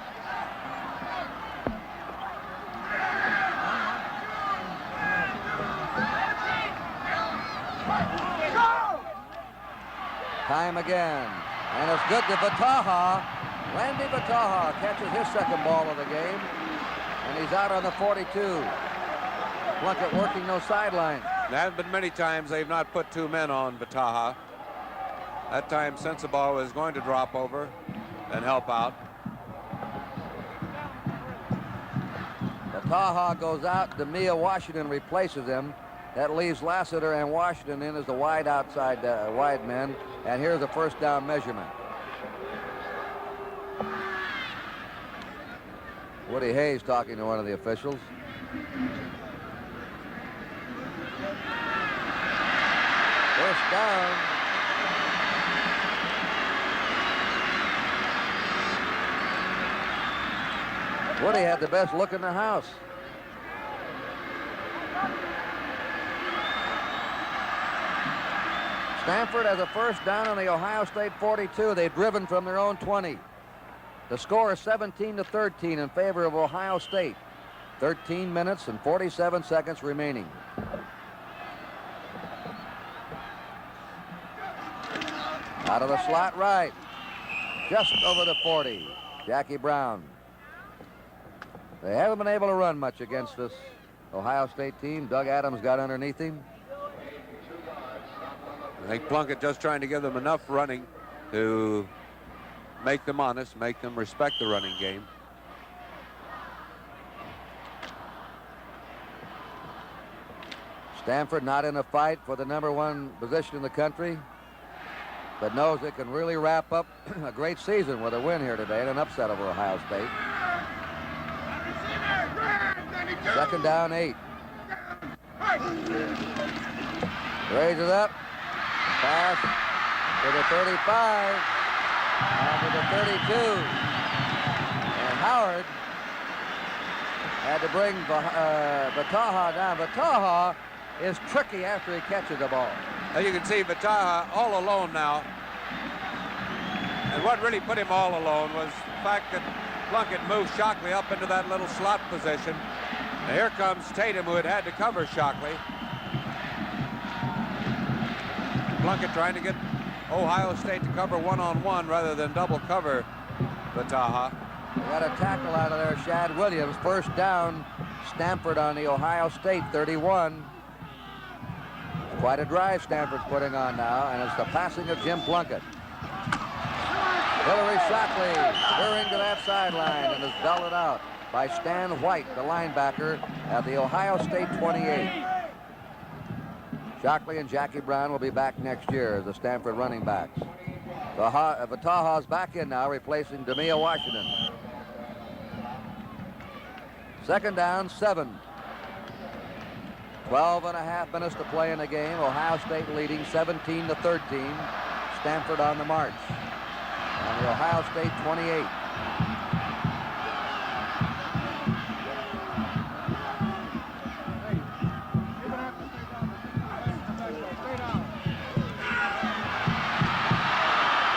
Time again. And it's good to Vataha. Randy Vataha catches his second ball of the game. And he's out on the 42. Plunkett working those sidelines. There haven't been many times they've not put 2 men on Vataha. That time Sensabaugh was going to drop over and help out. Vataha goes out. Demia Washington replaces him. That leaves Lassiter and Washington in as the wide outside wide men. And here's the first down measurement. Woody Hayes talking to one of the officials. First down. Woody had the best look in the house. Stanford has a first down on the Ohio State 42. They've driven from their own 20. The score is 17-13 in favor of Ohio State. 13 minutes and 47 seconds remaining. Out of the slot right. Just over the 40. Jackie Brown. They haven't been able to run much against this Ohio State team. Doug Adams got underneath him. I think Plunkett just trying to give them enough running to make them honest, make them respect the running game. Stanford not in a fight for the #1 position in the country, but knows it can really wrap up a great season with a win here today and an upset over Ohio State. Second down, 8. Raises up. Pass to the 35. And to the 32. And Howard had to bring Vataha down. Vataha is tricky after he catches the ball. As you can see, Vataha all alone now. And what really put him all alone was the fact that Plunkett moved Shockley up into that little slot position. And here comes Tatum, who had to cover Shockley. Plunkett trying to get Ohio State to cover one-on-one rather than double cover Vataha. They got a tackle out of there, Shad Williams. First down, Stanford on the Ohio State 31. Quite a drive Stanford's putting on now, and it's the passing of Jim Plunkett. Hillary Shockley veering to that sideline and is belted out by Stan White, the linebacker at the Ohio State 28. Shockley and Jackie Brown will be back next year as the Stanford running backs. Vataha's back in now, replacing Demia Washington. Second down, 7. 12.5 minutes to play in the game. Ohio State leading 17-13. Stanford on the march. On the Ohio State 28.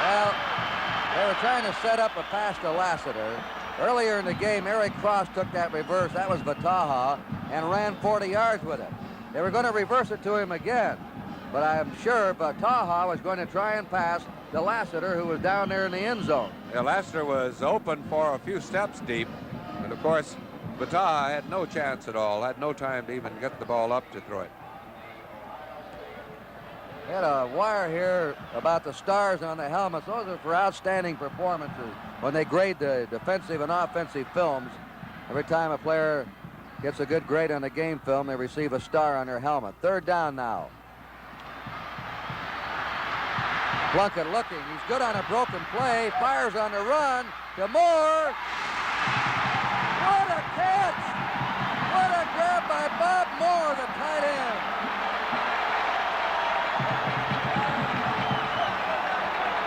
Well, they were trying to set up a pass to Lassiter. Earlier in the game, Eric Cross took that reverse. That was Vataha, and ran 40 yards with it. They were going to reverse it to him again. but I'm sure Taha was going to try and pass to Lassiter, who was down there in the end zone. Yeah, Lassiter was open for a few steps deep, and of course, Bataha had no chance at all, had no time to even get the ball up to throw it. We had a wire here about the stars on the helmets. Those are for outstanding performances. When they grade the defensive and offensive films, every time a player gets a good grade on the game film, they receive a star on their helmet. Third down now. Plunkett looking. He's good on a broken play. Fires on the run to Moore. What a catch! What a grab by Bob Moore, the tight end.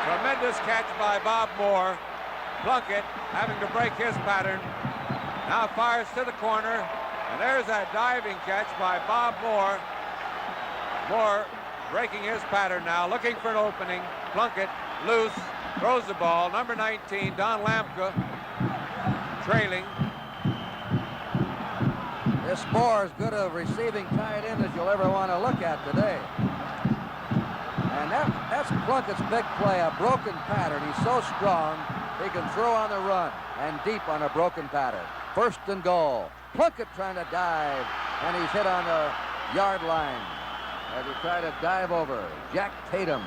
Tremendous catch by Bob Moore. Plunkett having to break his pattern. Now fires to the corner, and there's that diving catch by Bob Moore. Moore breaking his pattern now, looking for an opening. Plunkett loose, throws the ball. Number 19, Don Lamka, trailing. This Moore is good a receiving tight end as you'll ever want to look at today. And that's Plunkett's big play, a broken pattern. He's so strong, he can throw on the run and deep on a broken pattern. First and goal. Plunkett trying to dive, and he's hit on the yard line as he tried to dive over. Jack Tatum.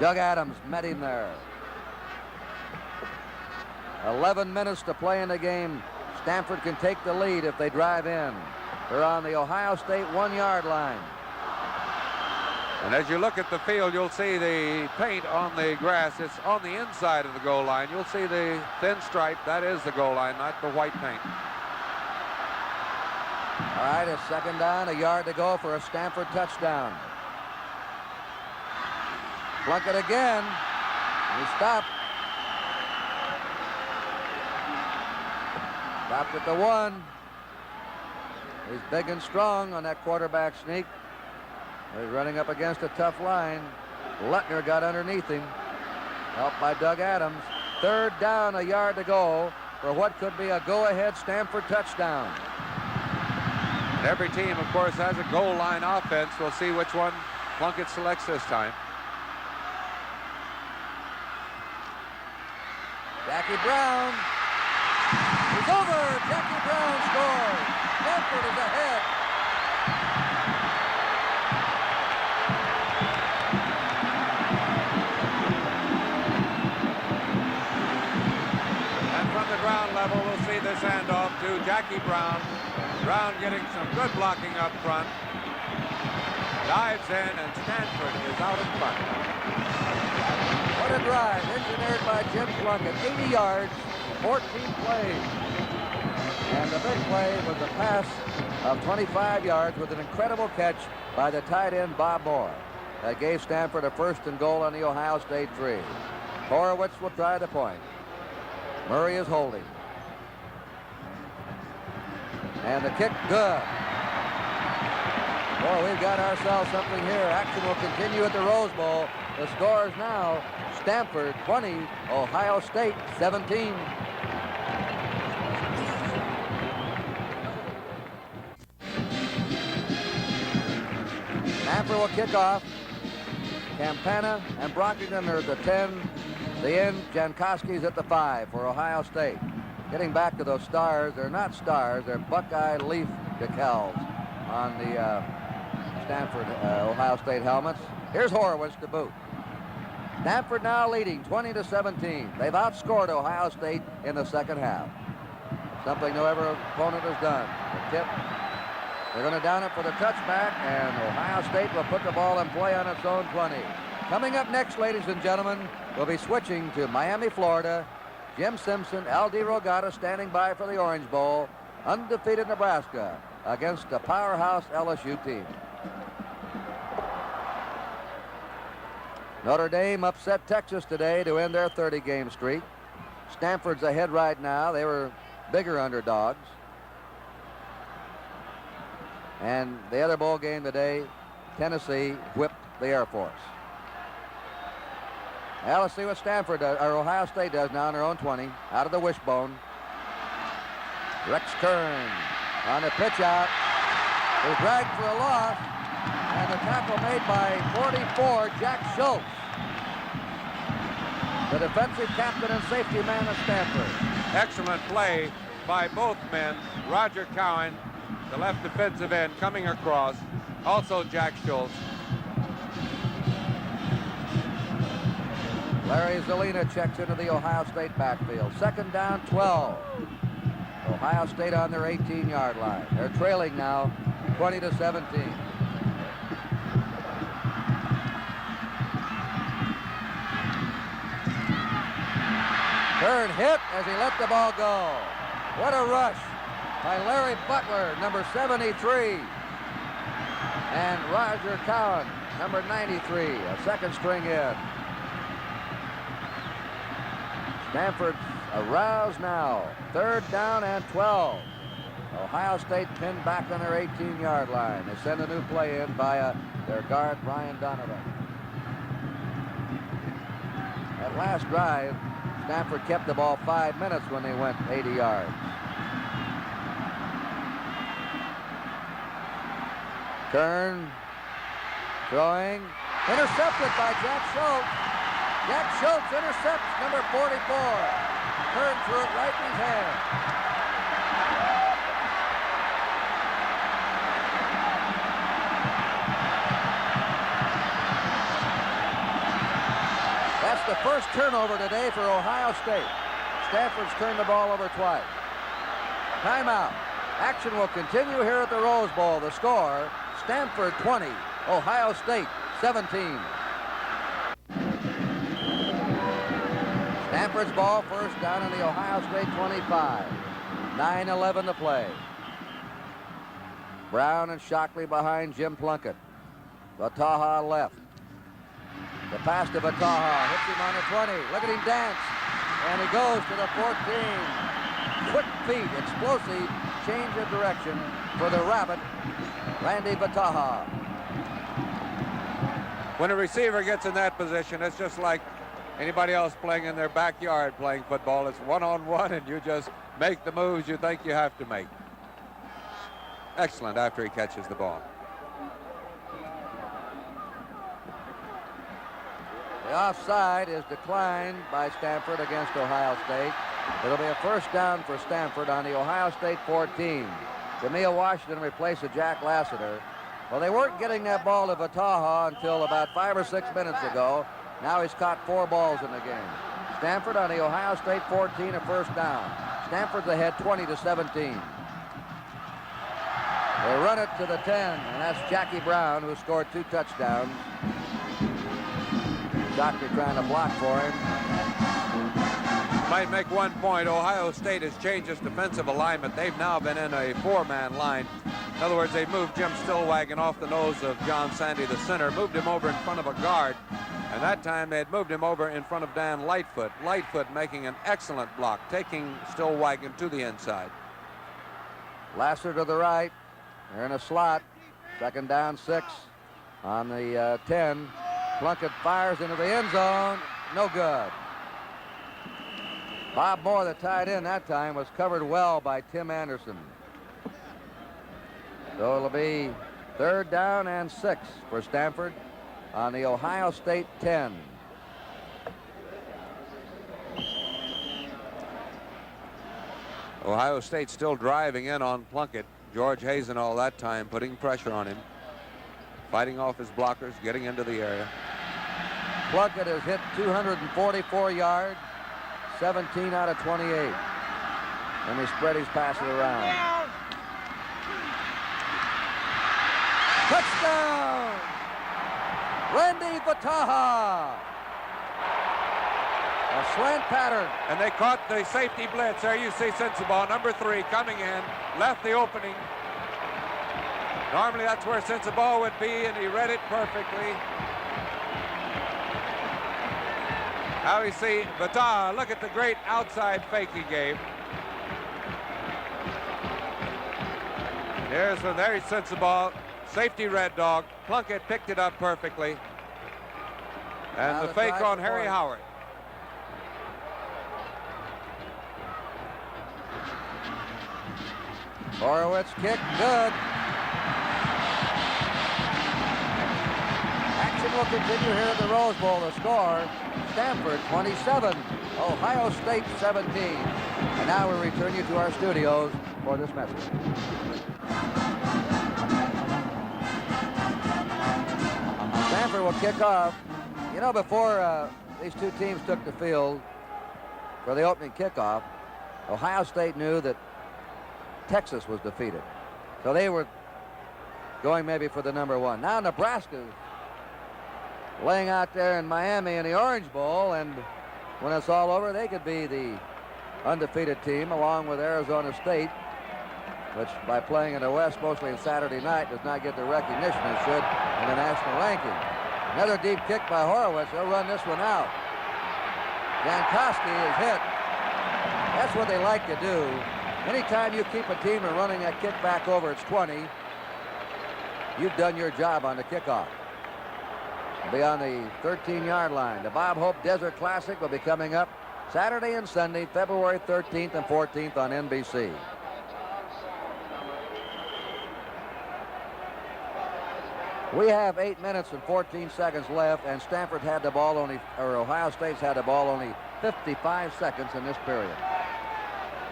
Doug Adams met him there. 11 minutes to play in the game. Stanford can take the lead if they drive in. They're on the Ohio State 1-yard line. And as you look at the field, you'll see the paint on the grass. It's on the inside of the goal line. You'll see the thin stripe. That is the goal line, not the white paint. All right, it's second down, a yard to go for a Stanford touchdown. Plunkett again. He stopped. Stopped at the 1. He's big and strong on that quarterback sneak. He's running up against a tough line. Lutner got underneath him. Helped by Doug Adams. Third down, a yard to go for what could be a go-ahead Stanford touchdown. And every team, of course, has a goal line offense. We'll see which one Plunkett selects this time. Jackie Brown. He's over. Jackie Brown scores. Stanford is ahead. And from the ground level, we'll see this handoff to Jackie Brown. Brown getting some good blocking up front. Dives in, and Stanford is out in front. What a drive, engineered by Jim Plunkett. 80 yards, 14 plays. And the big play was a pass of 25 yards with an incredible catch by the tight end Bob Moore. That gave Stanford a first and goal on the Ohio State 3. Horowitz will try the point. Murray is holding. And the kick, good. Boy, we've got ourselves something here. Action will continue at the Rose Bowl. The score is now Stanford 20, Ohio State 17. Stanford will kick off. Campana and Brockington are at the 10. The end, Jankowski's at the 5 for Ohio State. Getting back to those stars, they're not stars, they're Buckeye leaf decals on the Stanford Ohio State helmets. Here's Horowitz to boot. Stanford now leading 20-17. They've outscored Ohio State in the second half. Something no other opponent has done. The tip. They're going to down it for the touchback, and Ohio State will put the ball in play on its own 20. Coming up next, ladies and gentlemen, we'll be switching to Miami, Florida. Jim Simpson, L.D. Rogata standing by for the Orange Bowl. Undefeated Nebraska against the powerhouse LSU team. Notre Dame upset Texas today to end their 30-game streak. Stanford's ahead right now. They were bigger underdogs. And the other bowl game today, Tennessee whipped the Air Force. Now let's see what Stanford does, or Ohio State does now on their own 20, out of the wishbone. Rex Kern on the pitch out. They're dragged for a loss. And the tackle made by 44, Jack Schultz, the defensive captain and safety man of Stanford. Excellent play by both men. Roger Cowan, the left defensive end, coming across. Also Jack Schultz. Larry Zelina checks into the Ohio State backfield. Second down, 12. Ohio State on their 18-yard line. They're trailing now, 20-17. Kern hit as he let the ball go. What a rush by Larry Butler, number 73. And Roger Cowan, number 93, a second string in. Stanford's aroused now. Third down and 12. Ohio State pinned back on their 18-yard line. They send a new play in by their guard, Brian Donovan. That last drive, Stanford kept the ball 5 minutes when they went 80 yards. Kern throwing, intercepted by Jack Schultz. Jack Schultz intercepts number 44. Kern threw it right in his hand. That's the first turnover today for Ohio State. Stanford's turned the ball over twice. Timeout. Action will continue here at the Rose Bowl. The score, Stanford 20, Ohio State 17. Stanford's ball, first down on the Ohio State 25. 9:11 to play. Brown and Shockley behind Jim Plunkett. Vataha left. The pass to Vataha, hits him on the 20. Look at him dance. And he goes to the 14. Quick feet, explosive, change of direction for the Rabbit, Randy Vataha. When a receiver gets in that position, it's just like anybody else playing in their backyard playing football. It's one-on-one, and you just make the moves you think you have to make. Excellent after he catches the ball. The offside is declined by Stanford against Ohio State. It'll be a first down for Stanford on the Ohio State 14. Jameel Washington replaces Jack Lassiter. Well, they weren't getting that ball to Vataha until about 5 or 6 minutes ago. Now he's caught 4 balls in the game. Stanford on the Ohio State 14, a first down. Stanford's ahead 20-17. They run it to the 10, and that's Jackie Brown, who scored 2 touchdowns. Shockley trying to block for him. Might make one point. Ohio State has changed its defensive alignment. They've now been in a 4-man line. In other words, they moved Jim Stillwagon off the nose of John Sandy, the center, moved him over in front of a guard. And that time they had moved him over in front of Dan Lightfoot. Lightfoot making an excellent block, taking Stillwagon to the inside. Lasser to the right. They're in a slot. Second down, 6 on the 10. Plunkett fires into the end zone. No good. Bob Moore, the tight end that time, was covered well by Tim Anderson. So it'll be third down and 6 for Stanford on the Ohio State 10. Ohio State still driving in on Plunkett. George Hazen all that time putting pressure on him, fighting off his blockers, getting into the area. Plunkett has hit 244 yards, 17 out of 28. And he spread his passes around. Touchdown! Randy Vataha. A slant pattern. And they caught the safety blitz. There you see Sensabaugh, number 3, coming in, left the opening. Normally that's where Sensabaugh would be, and he read it perfectly. Now we see Vataha. Look at the great outside fake he gave. There's Sensabaugh. Safety red dog. Plunkett picked it up perfectly. And the fake on Harry Howard. Horowitz kick, good. action will continue here at the Rose Bowl. The score, Stanford 27, Ohio State 17. And now we return you to our studios for this message. Stanford will kick off. You know, before these two teams took the field for the opening kickoff, Ohio State knew that Texas was defeated. So they were going maybe for the number one. Now Nebraska's laying out there in Miami in the Orange Bowl, and when it's all over, they could be the undefeated team along with Arizona State, which by playing in the West mostly on Saturday night does not get the recognition it should in the national ranking. Another deep kick by Horowitz. He'll run this one out. Jankowski is hit. That's what they like to do. Anytime you keep a team from running that kick back over its 20, you've done your job on the kickoff. It'll be on the 13-yard line. The Bob Hope Desert Classic will be coming up Saturday and Sunday, February 13th and 14th on NBC. We have 8 minutes and 14 seconds left, and Stanford had the ball Ohio State's had the ball only 55 seconds in this period.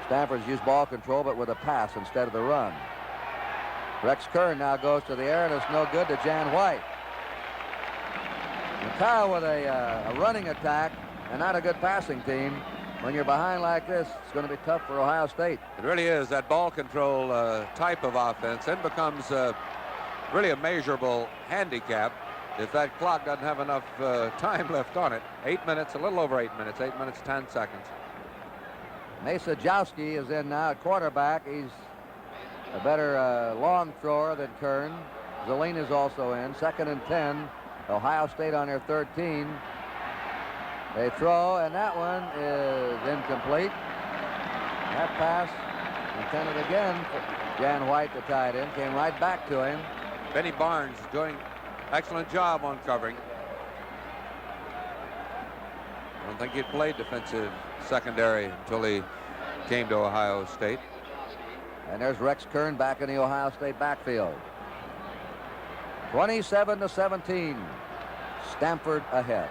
Stanford's used ball control, but with a pass instead of the run. Rex Kern now goes to the air, and it's no good to Jan White. And Kyle with a running attack and not a good passing team. When you're behind like this, it's going to be tough for Ohio State. It really is. That ball control type of offense then becomes really a measurable handicap if that clock doesn't have enough time left on it. 8 minutes, a little over 8 minutes, 8 minutes, 10 seconds. Masajowski is in now at quarterback. He's a better long thrower than Kern. Zelina is also in. 2nd and 10. Ohio State on their 13. They throw, and that one is incomplete. That pass intended again for Jan White, the tight end, came right back to him. Benny Barnes doing excellent job on covering. I don't think he'd played defensive secondary until he came to Ohio State. And there's Rex Kern back in the Ohio State backfield. 27-17. Stanford ahead.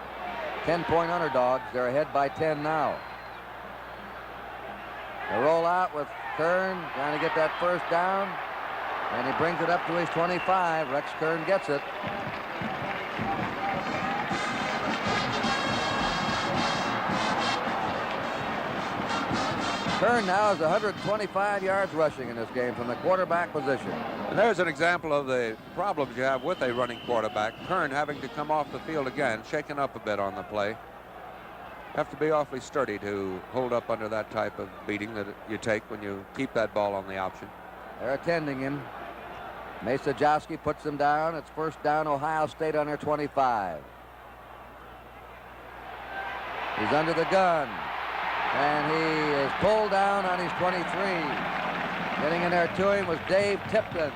10-point underdogs. They're ahead by 10 now. They roll out with Kern trying to get that first down. And he brings it up to his 25. Rex Kern gets it. Kern now is 125 yards rushing in this game from the quarterback position. And there's an example of the problems you have with a running quarterback. Kern having to come off the field again, shaken up a bit on the play. You have to be awfully sturdy to hold up under that type of beating that you take when you keep that ball on the option. They're attending him. Masajowski puts him down. It's first down, Ohio State on their 25. He's under the gun. And he is pulled down on his 23. Getting in there to him was Dave Tipton.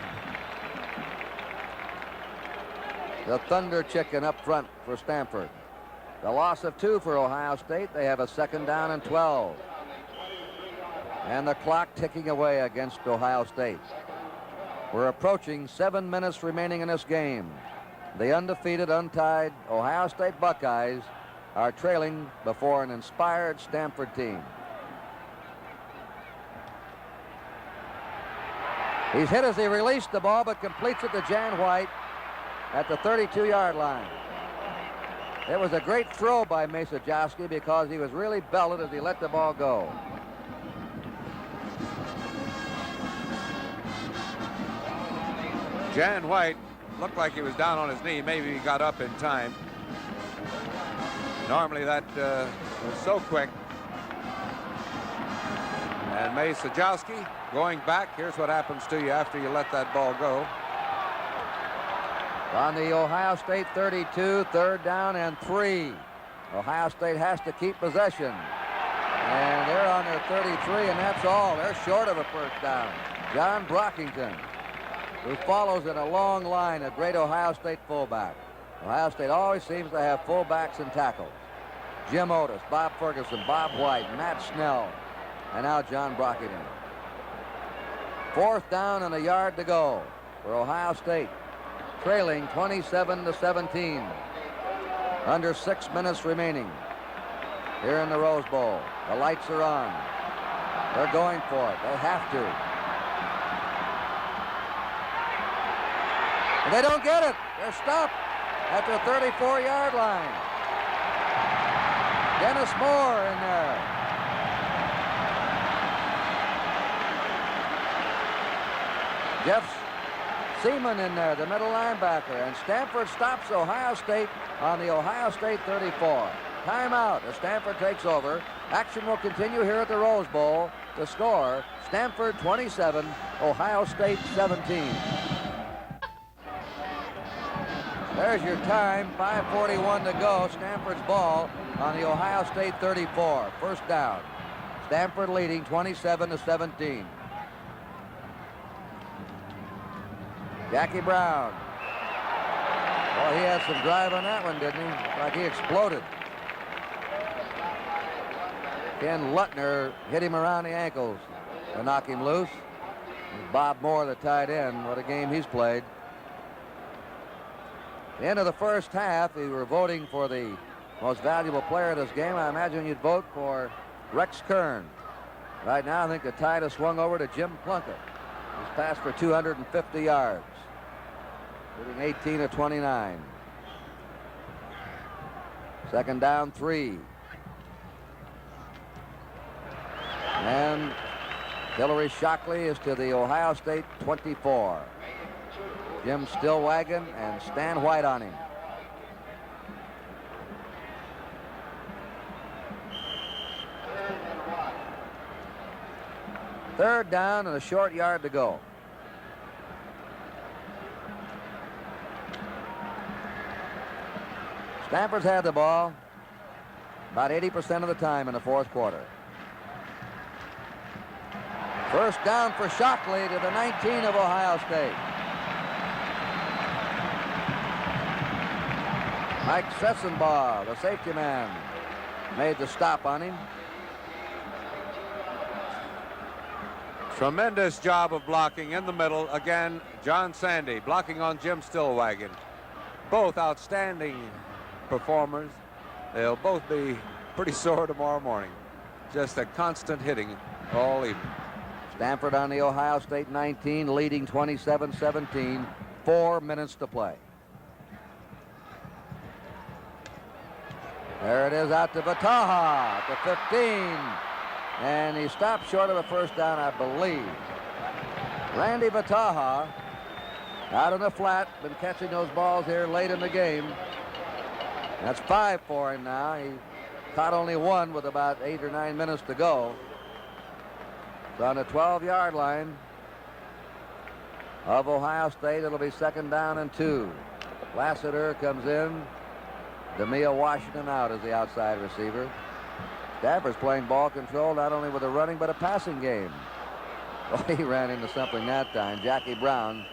The Thunder Chicken up front for Stanford. The loss of 2 for Ohio State. They have a 2nd down and 12. And the clock ticking away against Ohio State. We're approaching 7 minutes remaining in this game. The undefeated, untied Ohio State Buckeyes are trailing before an inspired Stanford team. He's hit as he released the ball, but completes it to Jan White at the 32-yard line. It was a great throw by Masajowski because he was really belted as he let the ball go. Jan White looked like he was down on his knee. Maybe he got up in time. Normally that was so quick. And Masajowski going back. Here's what happens to you after you let that ball go. On the Ohio State 32, 3rd down and 3. Ohio State has to keep possession. And they're on their 33, and that's all. They're short of a first down. John Brockington, who follows in a long line of great Ohio State fullback. Ohio State always seems to have fullbacks and tackles. Jim Otis, Bob Ferguson, Bob White, Matt Snell, and now John Brockington. 4th down and a yard to go for Ohio State, trailing 27-17. Under 6 minutes remaining here in the Rose Bowl. The lights are on. They're going for it. They have to. And they don't get it. They're stopped at the 34-yard line. Dennis Moore in there. Jeff Seaman in there, the middle linebacker. And Stanford stops Ohio State on the Ohio State 34. Timeout as Stanford takes over. Action will continue here at the Rose Bowl. The score, Stanford 27, Ohio State 17. There's your time, 5:41 to go. Stanford's ball on the Ohio State 34. First down. Stanford leading 27-17. Jackie Brown. Well, he had some drive on that one, didn't he? Like he exploded. Ken Lutner hit him around the ankles to knock him loose. Bob Moore, the tight end, what a game he's played. The end of the first half, we were voting for the most valuable player of this game. I imagine you'd vote for Rex Kern. Right now, I think the tide has swung over to Jim Plunkett. He's passed for 250 yards, hitting 18 of 29. Second down, 3. And Hillary Shockley is to the Ohio State 24. Jim Stillwagon and Stan White on him. Third down and a short yard to go. Stanford's had the ball about 80% of the time in the fourth quarter. First down for Shockley to the 19 of Ohio State. Mike Sessenbaugh, the safety man, made the stop on him. Tremendous job of blocking in the middle. Again, John Sandy blocking on Jim Stillwagon. Both outstanding performers. They'll both be pretty sore tomorrow morning. Just a constant hitting all evening. Stanford on the Ohio State 19, leading 27-17. 4 minutes to play. There it is out to Vataha at the 15. And he stopped short of a first down, I believe. Randy Vataha out on the flat, been catching those balls here late in the game. That's 5 for him now. He caught only 1 with about 8 or 9 minutes to go. So on the 12-yard line of Ohio State, it'll be second down and 2. Lassiter comes in. DeMille Washington out as the outside receiver. Stanford's playing ball control not only with a running but a passing game. Well, he ran into something that time. Jackie Brown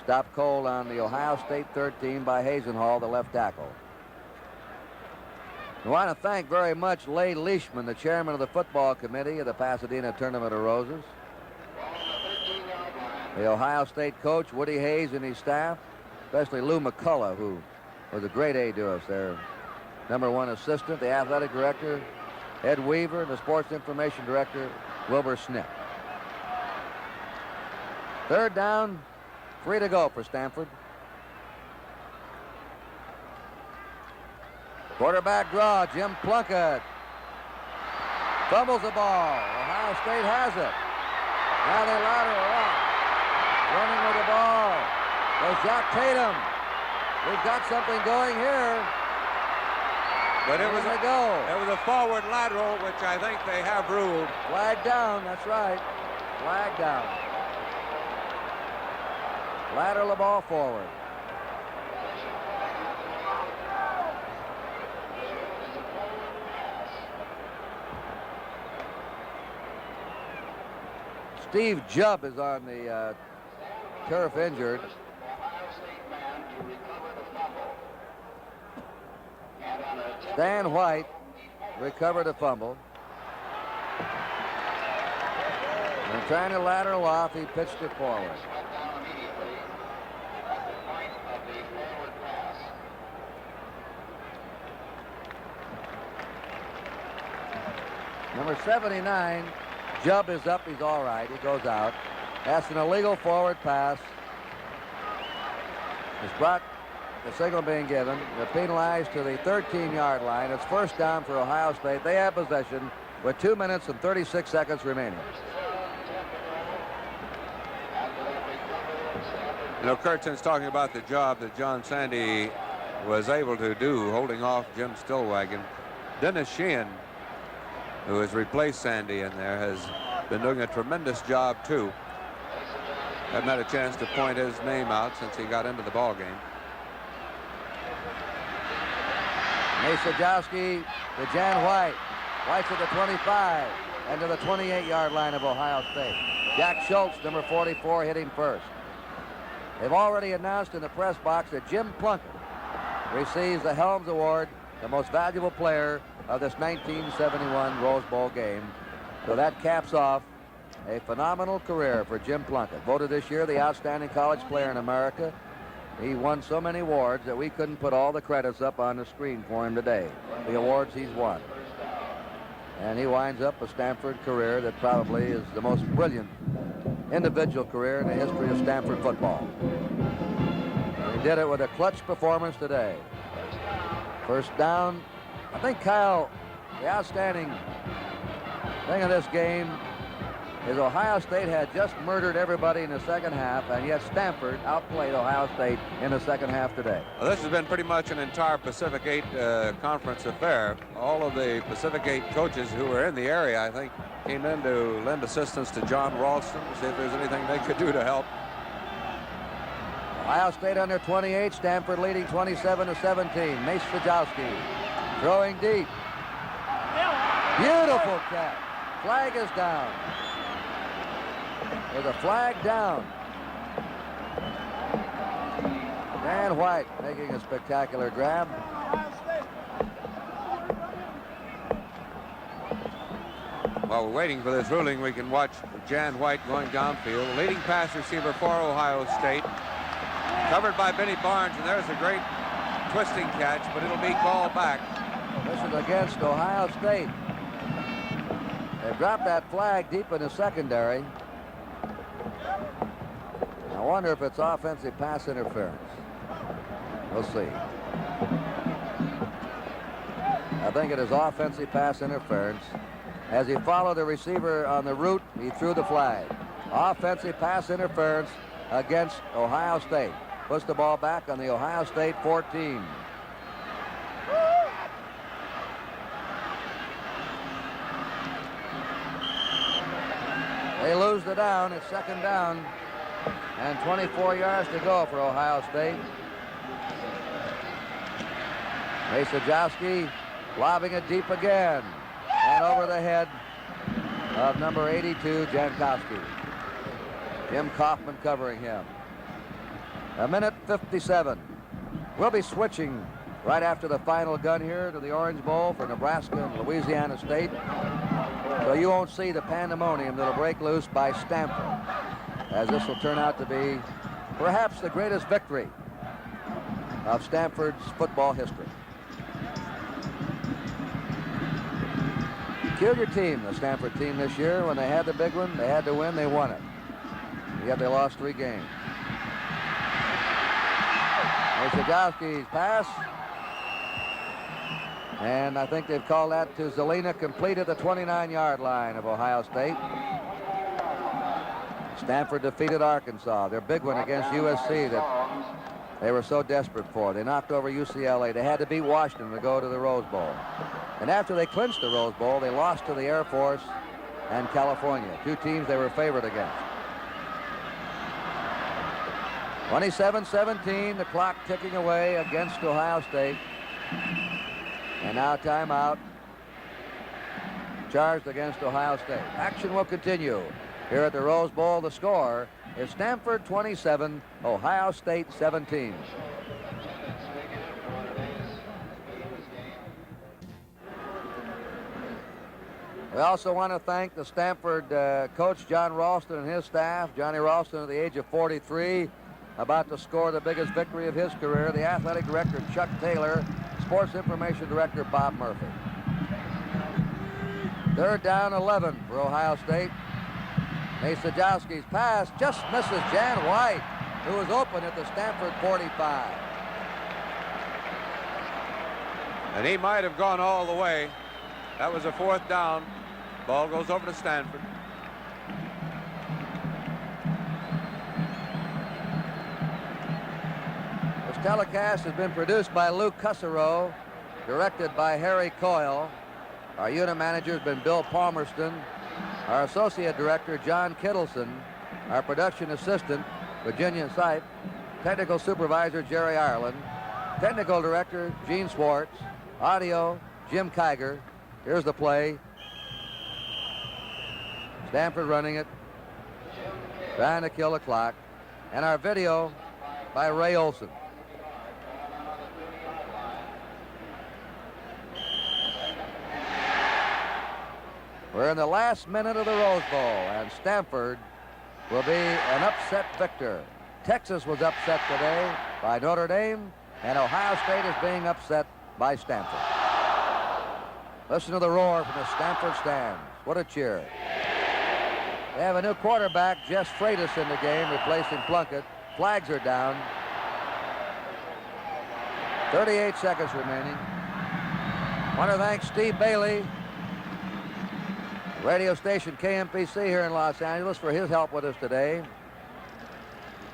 stopped cold on the Ohio State 13 by Hazenhall, the left tackle. I want to thank very much Lay Leishman, the chairman of the football committee of the Pasadena Tournament of Roses. The Ohio State coach, Woody Hayes, and his staff, especially Lou McCullough, who was a great aide to us, their #1 assistant, the athletic director, Ed Weaver, and the sports information director, Wilbur Snip. Third down, 3 to go for Stanford. Quarterback draw, Jim Plunkett fumbles the ball. Ohio State has it. Now they lateral off. Running with the ball. There's Jack Tatum. We've got something going here. But it was a a forward lateral, which I think they have ruled. Flag down, that's right. Flag down. Lateral the ball forward. Steve Jubb is on the turf injured. Stan White recovered a fumble. And trying to lateral off, he pitched it forward. Number 79, Jubb is up. He's all right. He goes out. That's an illegal forward pass. It's brought, the signal being given. They're penalized to the 13-yard line. It's first down for Ohio State. They have possession with 2 minutes and 36 seconds remaining. You know, Kurtzon's talking about the job that John Sandy was able to do holding off Jim Stillwagon. Dennis Sheehan, who has replaced Sandy in there, has been doing a tremendous job too. Haven't had a chance to point his name out since he got into the ball game. Masajowski to Jan White. White's at the 25 and to the 28-yard line of Ohio State. Jack Schultz, number 44, hitting first. They've already announced in the press box that Jim Plunkett receives the Helms Award, the most valuable player of this 1971 Rose Bowl game. So that caps off a phenomenal career for Jim Plunkett. Voted this year the outstanding college player in America. He won so many awards that we couldn't put all the credits up on the screen for him today, the awards he's won. And he winds up a Stanford career that probably is the most brilliant individual career in the history of Stanford football. He did it with a clutch performance today. First down. I think, Kyle, the outstanding thing of this game is Ohio State had just murdered everybody in the second half, and yet Stanford outplayed Ohio State in the second half today. Well, this has been pretty much an entire Pacific 8 conference affair. All of the Pacific 8 coaches who were in the area, I think, came in to lend assistance to John Ralston to see if there's anything they could do to help. Ohio State under 28, Stanford leading 27-17. Mace Sajowski throwing deep. Beautiful catch. Flag is down. There's a flag down. Dan White making a spectacular grab. While we're waiting for this ruling, we can watch Jan White going downfield. Leading pass receiver for Ohio State. Covered by Benny Barnes, and there's a great twisting catch, but it'll be called back. This is against Ohio State. They dropped that flag deep in the secondary. I wonder if it's offensive pass interference. We'll see. I think it is offensive pass interference. As he followed the receiver on the route, he threw the flag. Offensive pass interference against Ohio State. Puts the ball back on the Ohio State 14. They lose the down. It's second down and 24 yards to go for Ohio State. Masajowski lobbing it deep again and over the head of number 82, Jankowski. Jim Kaufman covering him. A minute 57. We'll be switching right after the final gun here to the Orange Bowl for Nebraska and Louisiana State. So you won't see the pandemonium that'll break loose by Stanford, as this will turn out to be perhaps the greatest victory of Stanford's football history. Peculiar team, the Stanford team this year. When they had the big one, they had to win, they won it. Yet they lost 3 games. Masajowski's pass. And I think they've called that to Zelina, complete at the 29-yard line of Ohio State. Stanford defeated Arkansas, their big one against USC that they were so desperate for. They knocked over UCLA. They had to beat Washington to go to the Rose Bowl. And after they clinched the Rose Bowl, they lost to the Air Force and California, 2 teams they were favored against. 27-17, the clock ticking away against Ohio State. And now timeout charged against Ohio State. Action will continue here at the Rose Bowl. The score is Stanford 27, Ohio State 17. We also want to thank the Stanford coach, John Ralston, and his staff. Johnny Ralston, at the age of 43, about to score the biggest victory of his career. The athletic director, Chuck Taylor. Sports Information Director Bob Murphy. Third down, 11 for Ohio State. Sajowski's pass just misses Jan White, who was open at the Stanford 45. And he might have gone all the way. That was a fourth down. Ball goes over to Stanford. This telecast has been produced by Lou Cusserow, directed by Harry Coyle. Our unit manager has been Bill Palmerston. Our associate director, John Kittleson. Our production assistant, Virginia Sipe. Technical supervisor, Jerry Ireland. Technical director, Gene Swartz. Audio, Jim Kiger. Here's the play. Stanford running it, trying to kill the clock. And our video by Ray Olson. We're in the last minute of the Rose Bowl, and Stanford will be an upset victor. Texas was upset today by Notre Dame, and Ohio State is being upset by Stanford. Listen to the roar from the Stanford stands. What a cheer. They have a new quarterback, Jess Freitas, in the game, replacing Plunkett. Flags are down. 38 seconds remaining. Want to thank Steve Bailey, radio station KMPC here in Los Angeles, for his help with us today.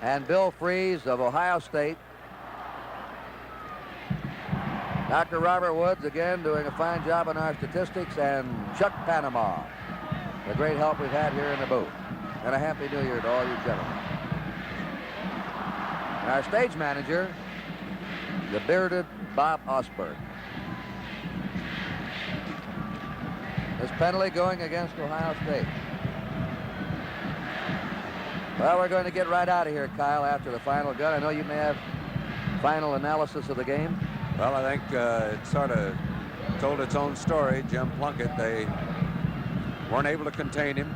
And Bill Freeze of Ohio State. Dr. Robert Woods, again, doing a fine job on our statistics, and Chuck Panama, the great help we've had here in the booth. And a Happy New Year to all you gentlemen. And our stage manager, the bearded Bob Osberg. This penalty going against Ohio State. Well, we're going to get right out of here, Kyle, after the final gun. I know you may have final analysis of the game. Well, I think it sort of told its own story. Jim Plunkett, they weren't able to contain him.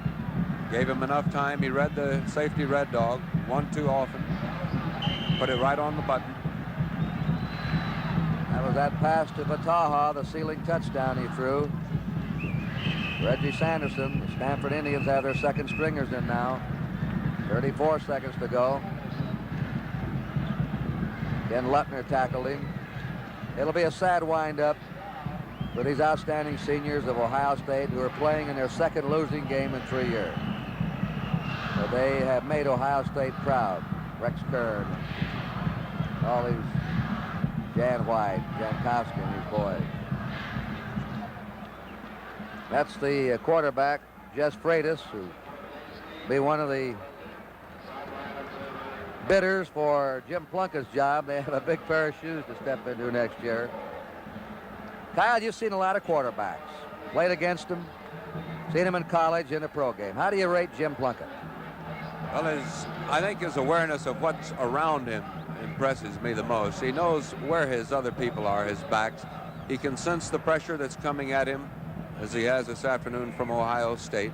Gave him enough time. He read the safety red dog one too often. Put it right on the button. That was that pass to Vataha, the ceiling touchdown he threw. Reggie Sanderson. The Stanford Indians have their second stringers in now. 34 seconds to go. Ken Lutner tackled him. It'll be a sad wind-up for these outstanding seniors of Ohio State who are playing in their second losing game in 3 years. But they have made Ohio State proud. Rex Kern, all these Jan White, Jankowski, and these boys. That's the quarterback, Jess Freitas, who will be one of the bidders for Jim Plunkett's job. They have a big pair of shoes to step into next year. Kyle, you've seen a lot of quarterbacks. Played against them. Seen him in college, in the pro game. How do you rate Jim Plunkett? Well, I think his awareness of what's around him impresses me the most. He knows where his other people are, his backs. He can sense the pressure that's coming at him, as he has this afternoon from Ohio State.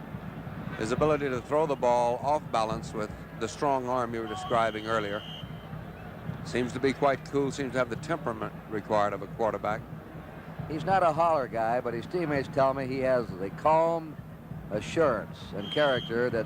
His ability to throw the ball off balance with the strong arm you were describing earlier. Seems to be quite cool, seems to have the temperament required of a quarterback. He's not a holler guy, but his teammates tell me he has the calm assurance and character that